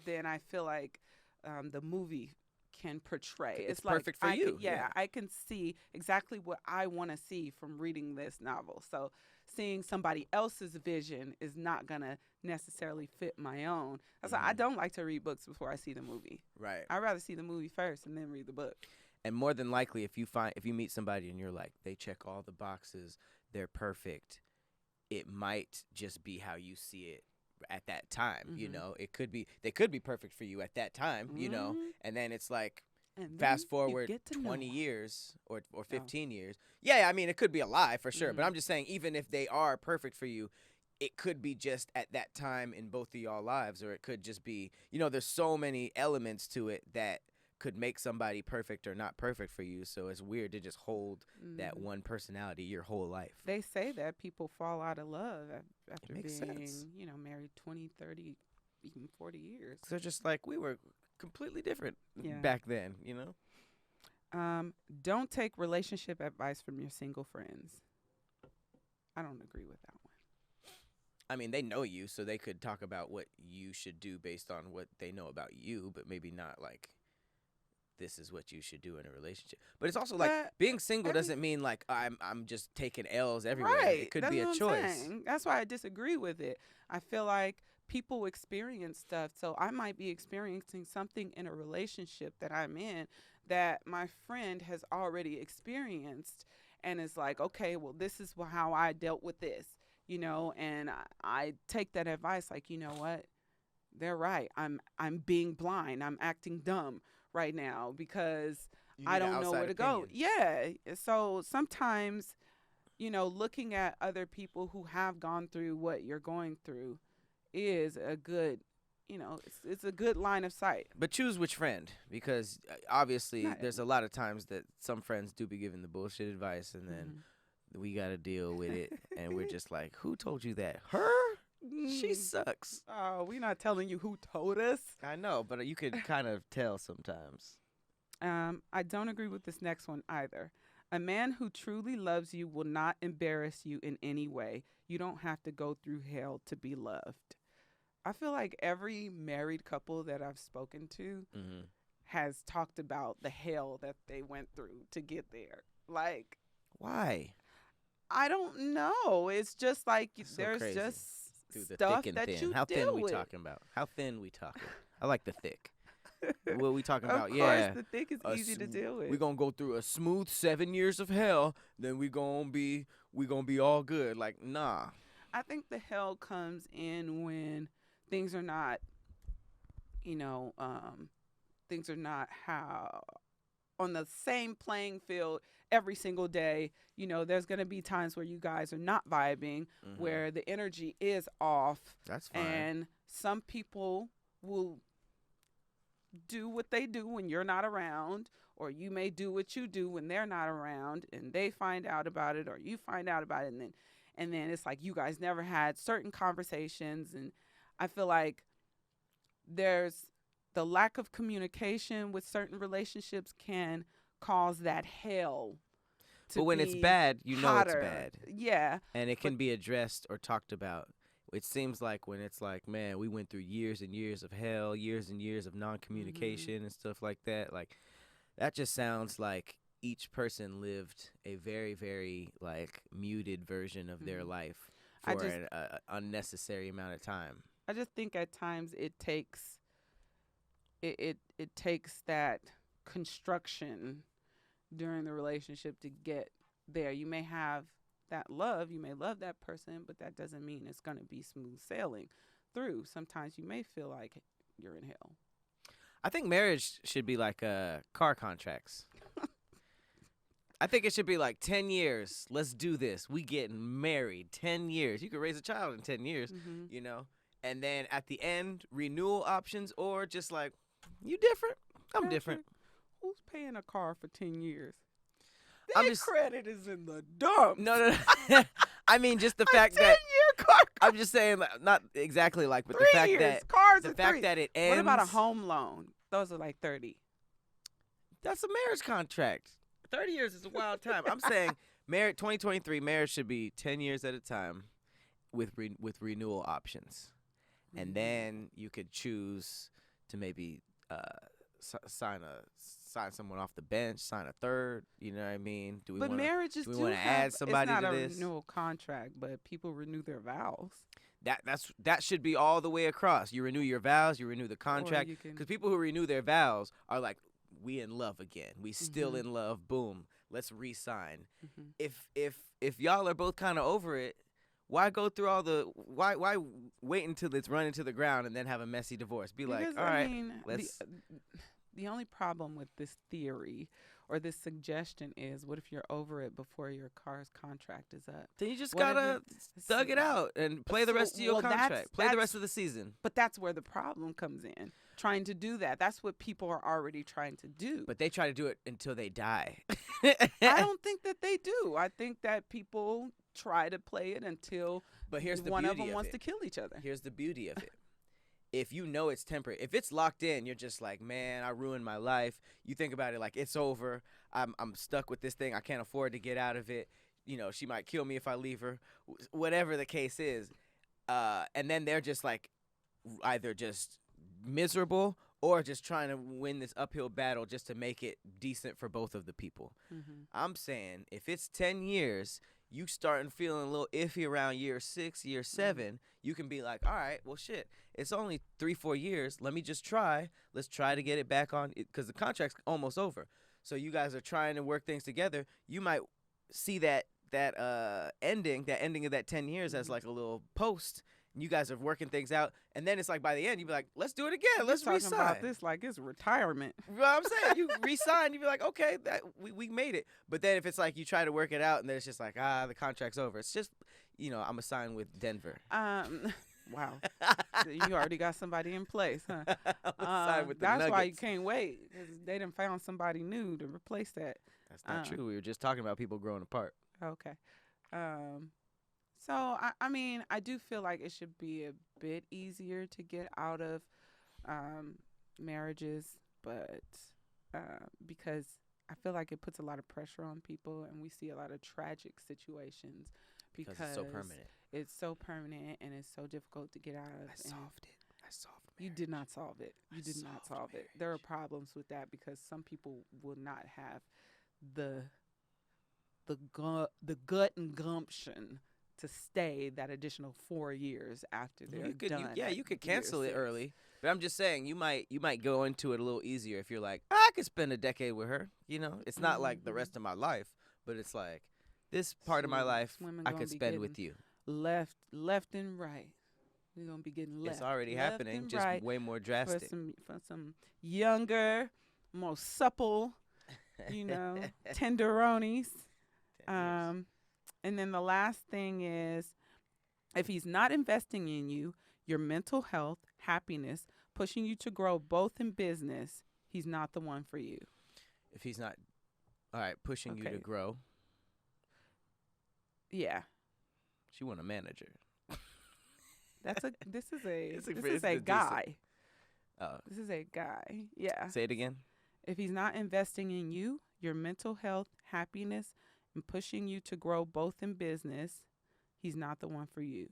than I feel like the movie can portray. It's like perfect for you. Yeah. I can see exactly what I want to see from reading this novel. So seeing somebody else's vision is not gonna necessarily fit my own. That's why I don't like to read books before I see the movie. Right. I'd rather see the movie first and then read the book. And more than likely, if you meet somebody and you're like, they check all the boxes, they're perfect, it might just be how you see it at that time. You know, they could be perfect for you at that time. You know, and then it's like, And fast then you forward get to know 20 them. years or 15 years. Yeah, I mean, it could be a lie for sure. But I'm just saying, even if they are perfect for you, it could be just at that time in both of y'all lives, or it could just be, there's so many elements to it that could make somebody perfect or not perfect for you. So it's weird to just hold that one personality your whole life. They say that people fall out of love after being, makes sense. Married 20, 30, even 40 years. So just like we were completely different Yeah. back then, Don't take relationship advice from your single friends. I don't agree with that one. I mean, they know you, so they could talk about what you should do based on what they know about you, but maybe not like this is what you should do in a relationship. But it's also like being single doesn't mean like I'm just taking L's everywhere. Right. It could That's be a what I'm choice. saying. That's why I disagree with it. I feel like people experience stuff. So I might be experiencing something in a relationship that I'm in that my friend has already experienced and is like, okay, well, this is how I dealt with this, and I take that advice like, you know what? They're right. I'm being blind. I'm acting dumb right now because I don't know where to go. Yeah. So sometimes, looking at other people who have gone through what you're going through is a good, it's a good line of sight. But choose which friend, because obviously Not- there's a lot of times that some friends do be giving the bullshit advice, and then we got to deal with it, and we're just like, who told you that? Her? She sucks. Oh, we're not telling you who told us. I know, but you could kind of tell sometimes. I don't agree with this next one either. A man who truly loves you will not embarrass you in any way. You don't have to go through hell to be loved. I feel like every married couple that I've spoken to has talked about the hell that they went through to get there. Like, why? I don't know. It's just like That's so there's crazy. just Through the stuff thick and that thin. you How deal thin we with. talking about? How thin we talking? I like the thick. What we talking about? Of Yeah. course, the thick is easy to deal with. We're gonna go through a smooth 7 years of hell, then we gonna be all good. Like, nah. I think the hell comes in when things are not, things are not how on the same playing field every single day. There's going to be times where you guys are not vibing, where the energy is off. That's fine. And some people will do what they do when you're not around, or you may do what you do when they're not around, and they find out about it, or you find out about it, and then it's like you guys never had certain conversations. And I feel like there's the lack of communication with certain relationships can cause that hell to But when it's bad, you know it's hotter. bad. Yeah. And it can be addressed or talked about. It seems like when it's like, man, we went through years and years of hell, years and years of non-communication and stuff like that. Like, that just sounds like each person lived a very, very, like, muted version of their life for an unnecessary amount of time. I just think at times it takes it takes that construction during the relationship to get there. You may have that love, you may love that person, but that doesn't mean it's going to be smooth sailing through. Sometimes you may feel like you're in hell. I think marriage should be like car contracts. I think it should be like 10 years. Let's do this. We getting married. 10 years. You could raise a child in 10 years, And then at the end, renewal options, or just like, you different. I'm different. Who's paying a car for 10 years? I'm Their just- credit is in the dumps. No. I mean, just the A fact 10-year that car. I'm just saying, not exactly like, but 3 the fact years. that Cars the are fact 3. that it ends. What about a home loan? Those are like 30. That's a marriage contract. 30 years is a wild time. I'm saying, 2023 marriage should be 10 years at a time, with renewal options, and then you could choose to maybe sign someone off the bench, sign a third. You know what I mean? But marriages do we do want to have, add somebody it's not to a this? renewal contract, but people renew their vows. That should be all the way across. You renew your vows, you renew the contract, because people who renew their vows are like, we in love again. We still in love. Boom. Let's re-sign. If y'all are both kind of over it, why go through all the why wait until it's run into the ground and then have a messy divorce? Be like, all right, let's. The only problem with this theory or this suggestion is, what if you're over it before your car's contract is up? Then you just gotta thug it out and play the rest of your contract. Play the rest of the season. But that's where the problem comes in. Trying to do that. That's what people are already trying to do. But they try to do it until they die. I don't think that they do. I think that people try to play it until one of them wants to kill each other. Here's the beauty of it. If you know it's temporary, if it's locked in, you're just like, man, I ruined my life. You think about it like, it's over. I'm stuck with this thing. I can't afford to get out of it. You know, she might kill me if I leave her. Whatever the case is. And then they're just like either just miserable or just trying to win this uphill battle just to make it decent for both of the people. I'm saying if it's 10 years, you starting feeling a little iffy around year 6, year 7, you can be like, all right, well, shit, it's only 3-4 years. Let me just try. Let's try to get it back on, because the contract's almost over. So you guys are trying to work things together. You might see that ending of that 10 years as like a little post. And you guys are working things out, and then it's like by the end, you be like, let's do it again. Let's re-sign. Talking about this like it's retirement. Well, I'm saying, you re-sign, you be like, okay, we made it. But then if it's like you try to work it out, and then it's just like, the contract's over. It's just, I'm going to sign with Denver. Wow. So you already got somebody in place, huh? Sign with the that's Nuggets. why you can't wait, because they done found somebody new to replace that. That's not true. We were just talking about people growing apart. Okay. So, I mean, I do feel like it should be a bit easier to get out of marriages, but because I feel like it puts a lot of pressure on people, and we see a lot of tragic situations because it's so permanent. It's so permanent, and it's so difficult to get out of. I solved it. You did not solve it. You did not solve it. There are problems with that because some people will not have the gut and gumption to stay that additional 4 years after they're done. You could cancel it early. But I'm just saying, you might go into it a little easier if you're like, I could spend a decade with her. It's not like the rest of my life, but it's like this part of my life I could spend with you. Left and right. We're gonna be getting left. It's already happening, just right way more drastic. For some younger, more supple, tenderonis. And then the last thing is, if he's not investing in you, your mental health, happiness, pushing you to grow both in business, he's not the one for you. If he's not, all right, pushing you to grow. Yeah. She want a manager. This is a guy. Oh. This is a guy. Yeah. Say it again. If he's not investing in you, your mental health, happiness, and pushing you to grow both in business, he's not the one for you.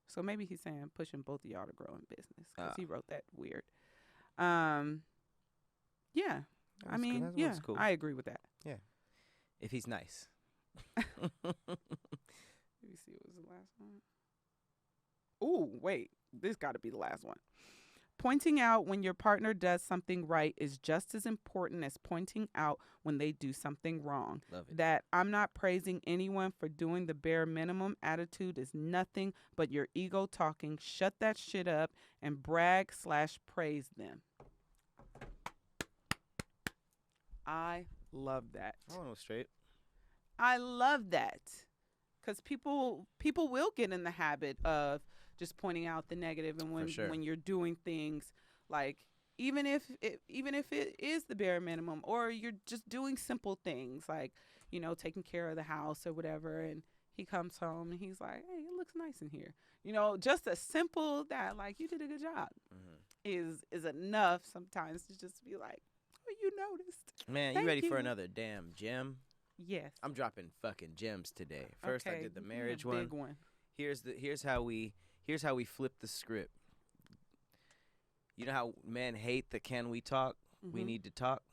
So maybe he's saying pushing both of y'all to grow in business, because he wrote that weird. Yeah. Cool. I agree with that. Yeah. If he's nice. Let me see, what was the last one? Ooh, wait. This got to be the last one. Pointing out when your partner does something right is just as important as pointing out when they do something wrong. Love it. That I'm not praising anyone for doing the bare minimum attitude is nothing but your ego talking. Shut that shit up and brag/praise them. I love that. I want to go straight. I love that, because people will get in the habit of just pointing out the negative, and when you're doing things like, even if it is the bare minimum, or you're just doing simple things like taking care of the house or whatever, and he comes home and he's like, "Hey, it looks nice in here." You know, just a simple that, like, you did a good job, is enough sometimes to just be like, "Oh, you noticed." Man, you Thank ready for you. another damn gem? Yes. I'm dropping fucking gems today. First, I Okay, did the give me a marriage big one. one. Here's how we flip the script. You know how men hate the "can we talk? We Mhm. need to talk."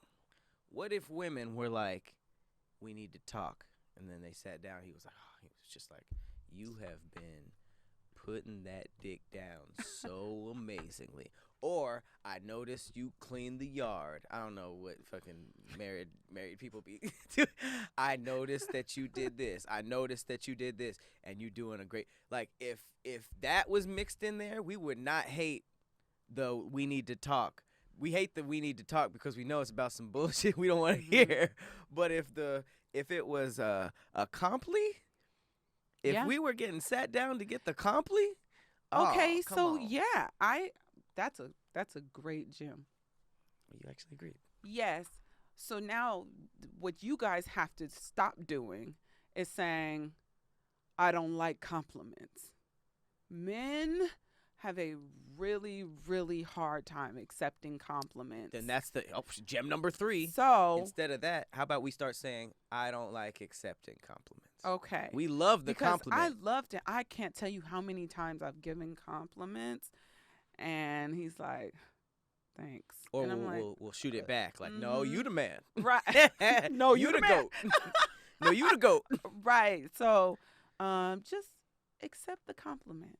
What if women were like, "We need to talk," and then they sat down? He was like, oh, he was just like, "You have been putting that dick down so amazingly." Or, "I noticed you cleaned the yard." I don't know what fucking married people be. "I noticed that you did this. I noticed that you did this, and you doing a great." Like, if that was mixed in there, we would not hate the "we need to talk." We hate the "we need to talk" because we know it's about some bullshit we don't want to hear. But if it was a compli, if Yeah. we were getting sat down to get the compli, Okay, oh, come so on. yeah, that's a great gem. You actually agreed. Yes. So now what you guys have to stop doing is saying, "I don't like compliments." Men have a really, really hard time accepting compliments. Then that's the gem number 3. So, Instead of that, how about we start saying, "I don't like accepting compliments." okay. We love the Because compliment. I loved it. I can't tell you how many times I've given compliments and he's like, "Thanks." Or And I'm like, we'll shoot it back like, "No, you the man." right. No, you the man. goat. No, you the goat. Right. So, just accept the compliment.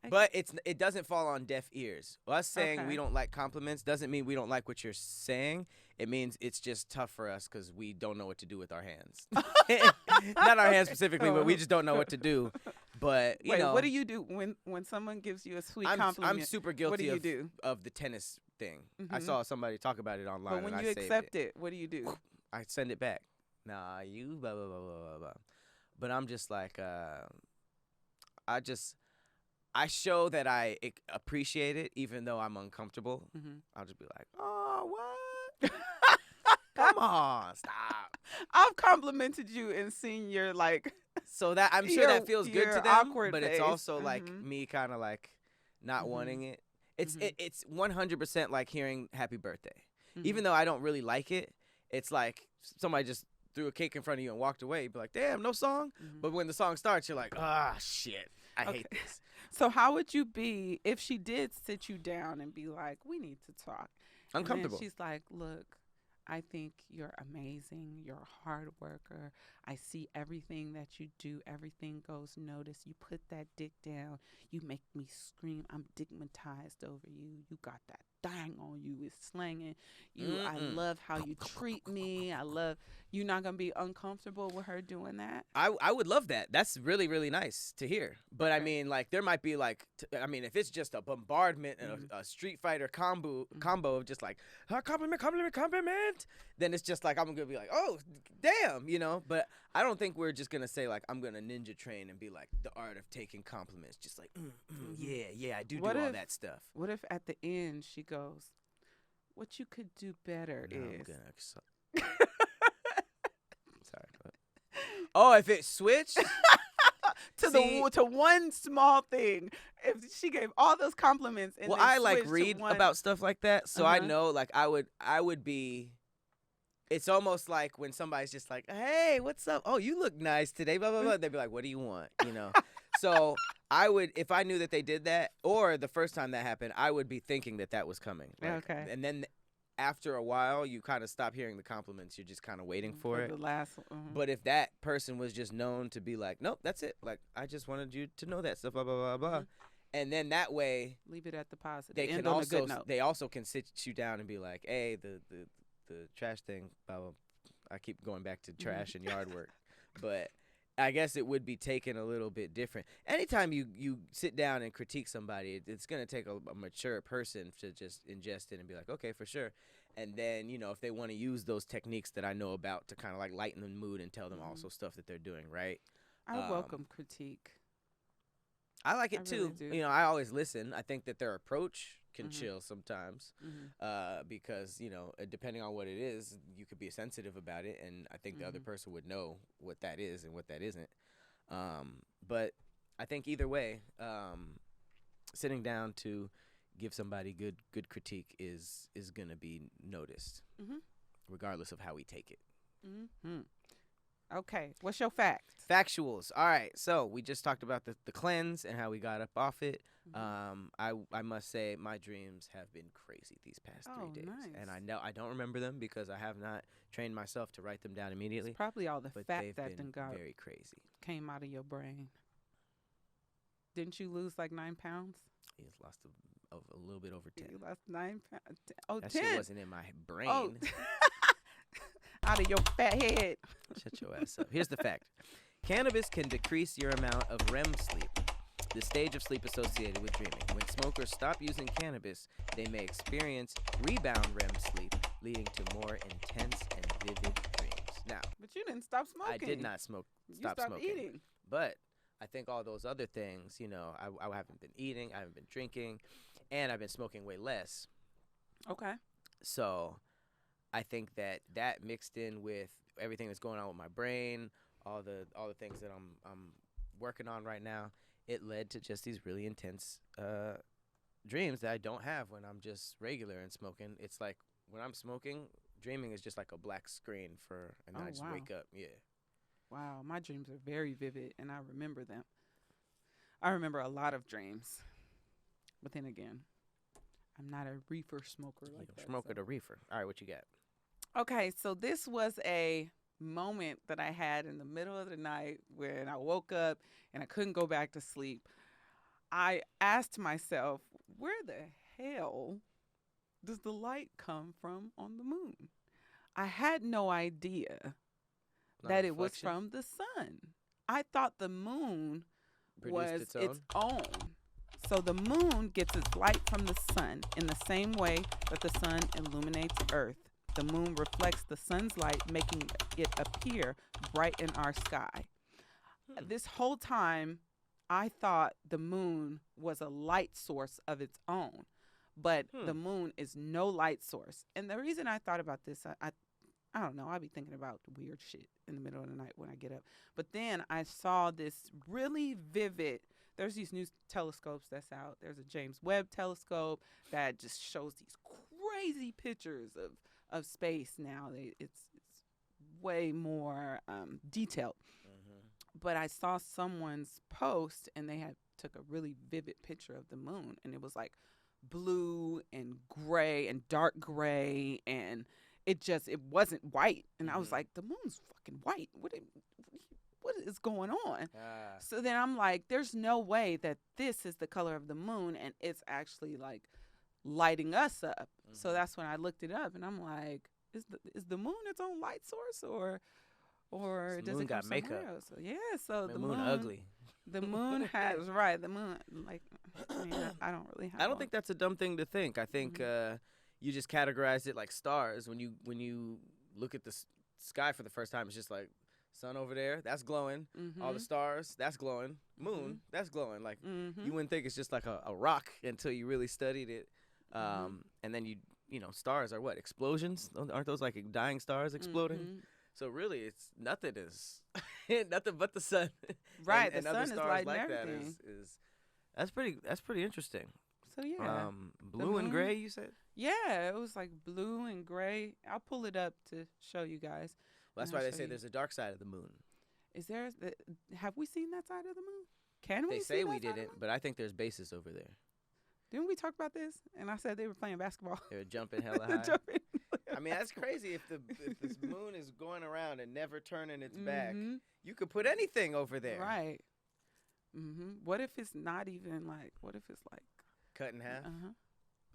But it doesn't fall on deaf ears. Us saying Okay. we don't like compliments doesn't mean we don't like what you're saying. It means it's just tough for us because we don't know what to do with our hands. Not our hands specifically, but we just don't know what to do. But you Wait, know, what do you do when someone gives you a sweet compliment? I'm super What guilty do you do? of the tennis thing. I Mhm. saw somebody talk about it online, But when and you I saved accept it. it, what do you do? I send it back. Nah, you blah blah blah blah blah blah. But I'm just like, I show that I appreciate it, even though I'm uncomfortable. Mhm. I'll just be like, "Oh, what? Come on, stop." I've complimented you and seen your like So that I'm sure that feels good to your them, awkward but it's face. also like Mhm. me kind of like not Mhm. wanting it. It's Mhm. it's 100% like hearing "happy birthday," Mhm. even though I don't really like it. It's like somebody just threw a cake in front of you and walked away. You'd be like, "Damn, no song." Mhm. But when the song starts, you're like, "Ah, shit, I hate Okay. this." So how would you be if she did sit you down and be like, "We need to talk"? Uncomfortable. And then she's like, "Look, I think you're amazing. You're a hard worker. I see everything that you do. Everything goes noticed. You put that dick down. You make me scream. I'm digmatized over you. You got that thing on you. It's slanging. I love how you treat me. I love." You not gonna be uncomfortable with her doing that? I would love that. That's really, really nice to hear. But I Okay. mean, like, there might be like, I mean, if it's just a bombardment and a Street Fighter combo of just like, compliment, compliment, compliment, then it's just like, I'm gonna be like, "Oh, damn," you know. But I don't think we're just gonna say like, "I'm gonna ninja train" and be like, "The art of taking compliments," just like, yeah, I do What all if- that stuff. What if at the end she goes, "What you could do better No, I'm is." gonna. Sorry. What? Oh, if it switched. See, to one small thing. If she gave all those compliments and well, then I like switched to read one, about stuff like that, so I Uh-huh. know like I would be. It's almost like when somebody's just like, "Hey, what's up? Oh, you look nice today." Blah blah blah. They'd be like, "What do you want?" You know. So I would, if I knew that they did that, or the first time that happened, I would be thinking that that was coming. Like, Okay. And then after a while, you kind of stop hearing the compliments. You're just kind of waiting for it. the last one. But if that person was just known to be like, "Nope, that's it. Like, I just wanted you to know that stuff." Blah blah blah blah. And then that way, Leave it at the positive. they End can on a also good note. they also can sit you down and be like, "Hey, the trash thing." Blah, blah. I keep going back to trash and yard work, but I guess it would be taken a little bit different. Anytime you sit down and critique somebody, it's gonna take a mature person to just ingest it and be like, "Okay, for sure." And then, you know, if they want to use those techniques that I know about to kind of like lighten the mood and tell them also stuff that they're doing right. I welcome critique. I like it I too. really do. You know, I always listen. I think that their approach can chill sometimes, Mhm. because, you know, depending on what it is, you could be sensitive about it, and I think the other person would know what that is and what that isn't. But I think either way, sitting down to give somebody good critique is gonna be noticed, Mhm. regardless of how we take it. Mhm. Okay. What's your fact? Factuals. All right. So we just talked about the cleanse and how we got up off it. Mhm. I must say my dreams have been crazy these past Oh, 3 days, and nice. I know I don't remember them because I have not trained myself to write them down immediately. It's probably all the But fat they've that been then got very crazy. came out of your brain. Didn't you lose like 9 pounds? He's lost a little bit over 10. You lost 9 pounds. Oh, That 10. shit wasn't in my brain. Oh. Out of your fat head. Shut your ass up. Here's the fact. Cannabis can decrease your amount of REM sleep, the stage of sleep associated with dreaming. When smokers stop using cannabis, they may experience rebound REM sleep, leading to more intense and vivid dreams. Now, But you didn't stop smoking. I did not You stop stopped smoking. eating. But I think all those other things, I haven't been eating, I haven't been drinking, and I've been smoking way less. Okay. So I think that mixed in with everything that's going on with my brain, all the things that I'm working on right now, it led to just these really intense dreams that I don't have when I'm just regular and smoking. It's like when I'm smoking, dreaming is just like a black screen and then Oh, I just wow. wake up. Yeah. Wow, my dreams are very vivid, and I remember them. I remember a lot of dreams, but then again, I'm not a reefer smoker You like don't that. smoke so. it a reefer. All right, what you got? Okay, so this was a moment that I had in the middle of the night when I woke up and I couldn't go back to sleep. I asked myself, where the hell does the light come from on the moon? I had no idea Not that a it was reflection? from the sun. I thought the moon Produced was its own? So the moon gets its light from the sun in the same way that the sun illuminates Earth. The moon reflects the sun's light, making it appear bright in our sky. This whole time, I thought the moon was a light source of its own, but the moon is no light source. And the reason I thought about this, I don't know, I be thinking about weird shit in the middle of the night when I get up. But then I saw this really vivid, there's these new telescopes that's out. There's a James Webb telescope that just shows these crazy pictures of space now. It's way more detailed. But I saw someone's post and they had took a really vivid picture of the moon, and it was like blue and gray and dark gray, and it wasn't white. And I was like, the moon's fucking white. What is going on? So then I'm like, there's no way that this is the color of the moon and it's actually like lighting us up. So that's when I looked it up, and I'm like, is the moon its own light source, or The does moon it come got somewhere makeup. else? So, yeah, so The the moon ugly. The moon has the moon, like, I mean, I don't really have I don't think that's a dumb thing to think. I think you just categorize it like stars. When you look at the sky for the first time, it's just like sun over there, that's glowing. All the stars, that's glowing. Moon, that's glowing. Like you wouldn't think it's just like a rock until you really studied it. And then stars are what? Explosions? Aren't those like dying stars exploding? So really, it's nothing but the sun. Right, and the other sun is stars lighting like everything. that is that's pretty interesting. So yeah, Blue and gray, you said? yeah, it was like blue and gray. I'll pull it up to show you guys. Well, that's And why I'll they show say you. there's a dark side of the moon. Is there? Have we seen that side of the moon? Can we? They see say that we side of the didn't, moon? but I think there's bases over there. Didn't we talk about this? And I said they were playing basketball. They're jumping hella high. Jumping. I mean, that's crazy. If this moon is going around and never turning its back, you could put anything over there. Right. What if it's not even like? What if it's like Cut in half.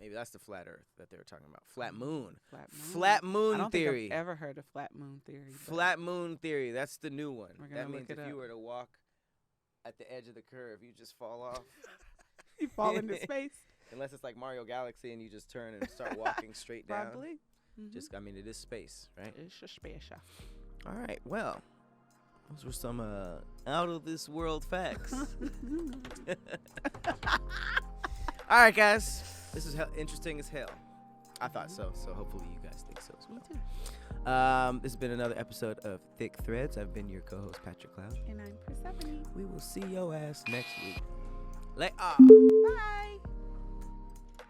Maybe that's the flat Earth that they were talking about. Flat moon. Flat moon. Flat moon I don't theory. think I've ever heard of flat moon theory. but Flat moon theory. That's the new one. We're gonna That means look it if you up. were to walk at the edge of the curve, you just fall off. You fall into space. Unless it's like Mario Galaxy and you just turn and start walking straight down. Probably. I mean, it is space, right? It's a space. All right. Well, those were some out of this world facts. All right, guys. This is interesting as hell. I thought so. So hopefully you guys think so as well. Me too. This has been another episode of Thick Threads. I've been your co-host, Patrick Cloud. And I'm Persephanie. Persephanie. We will see your ass next week. Bye.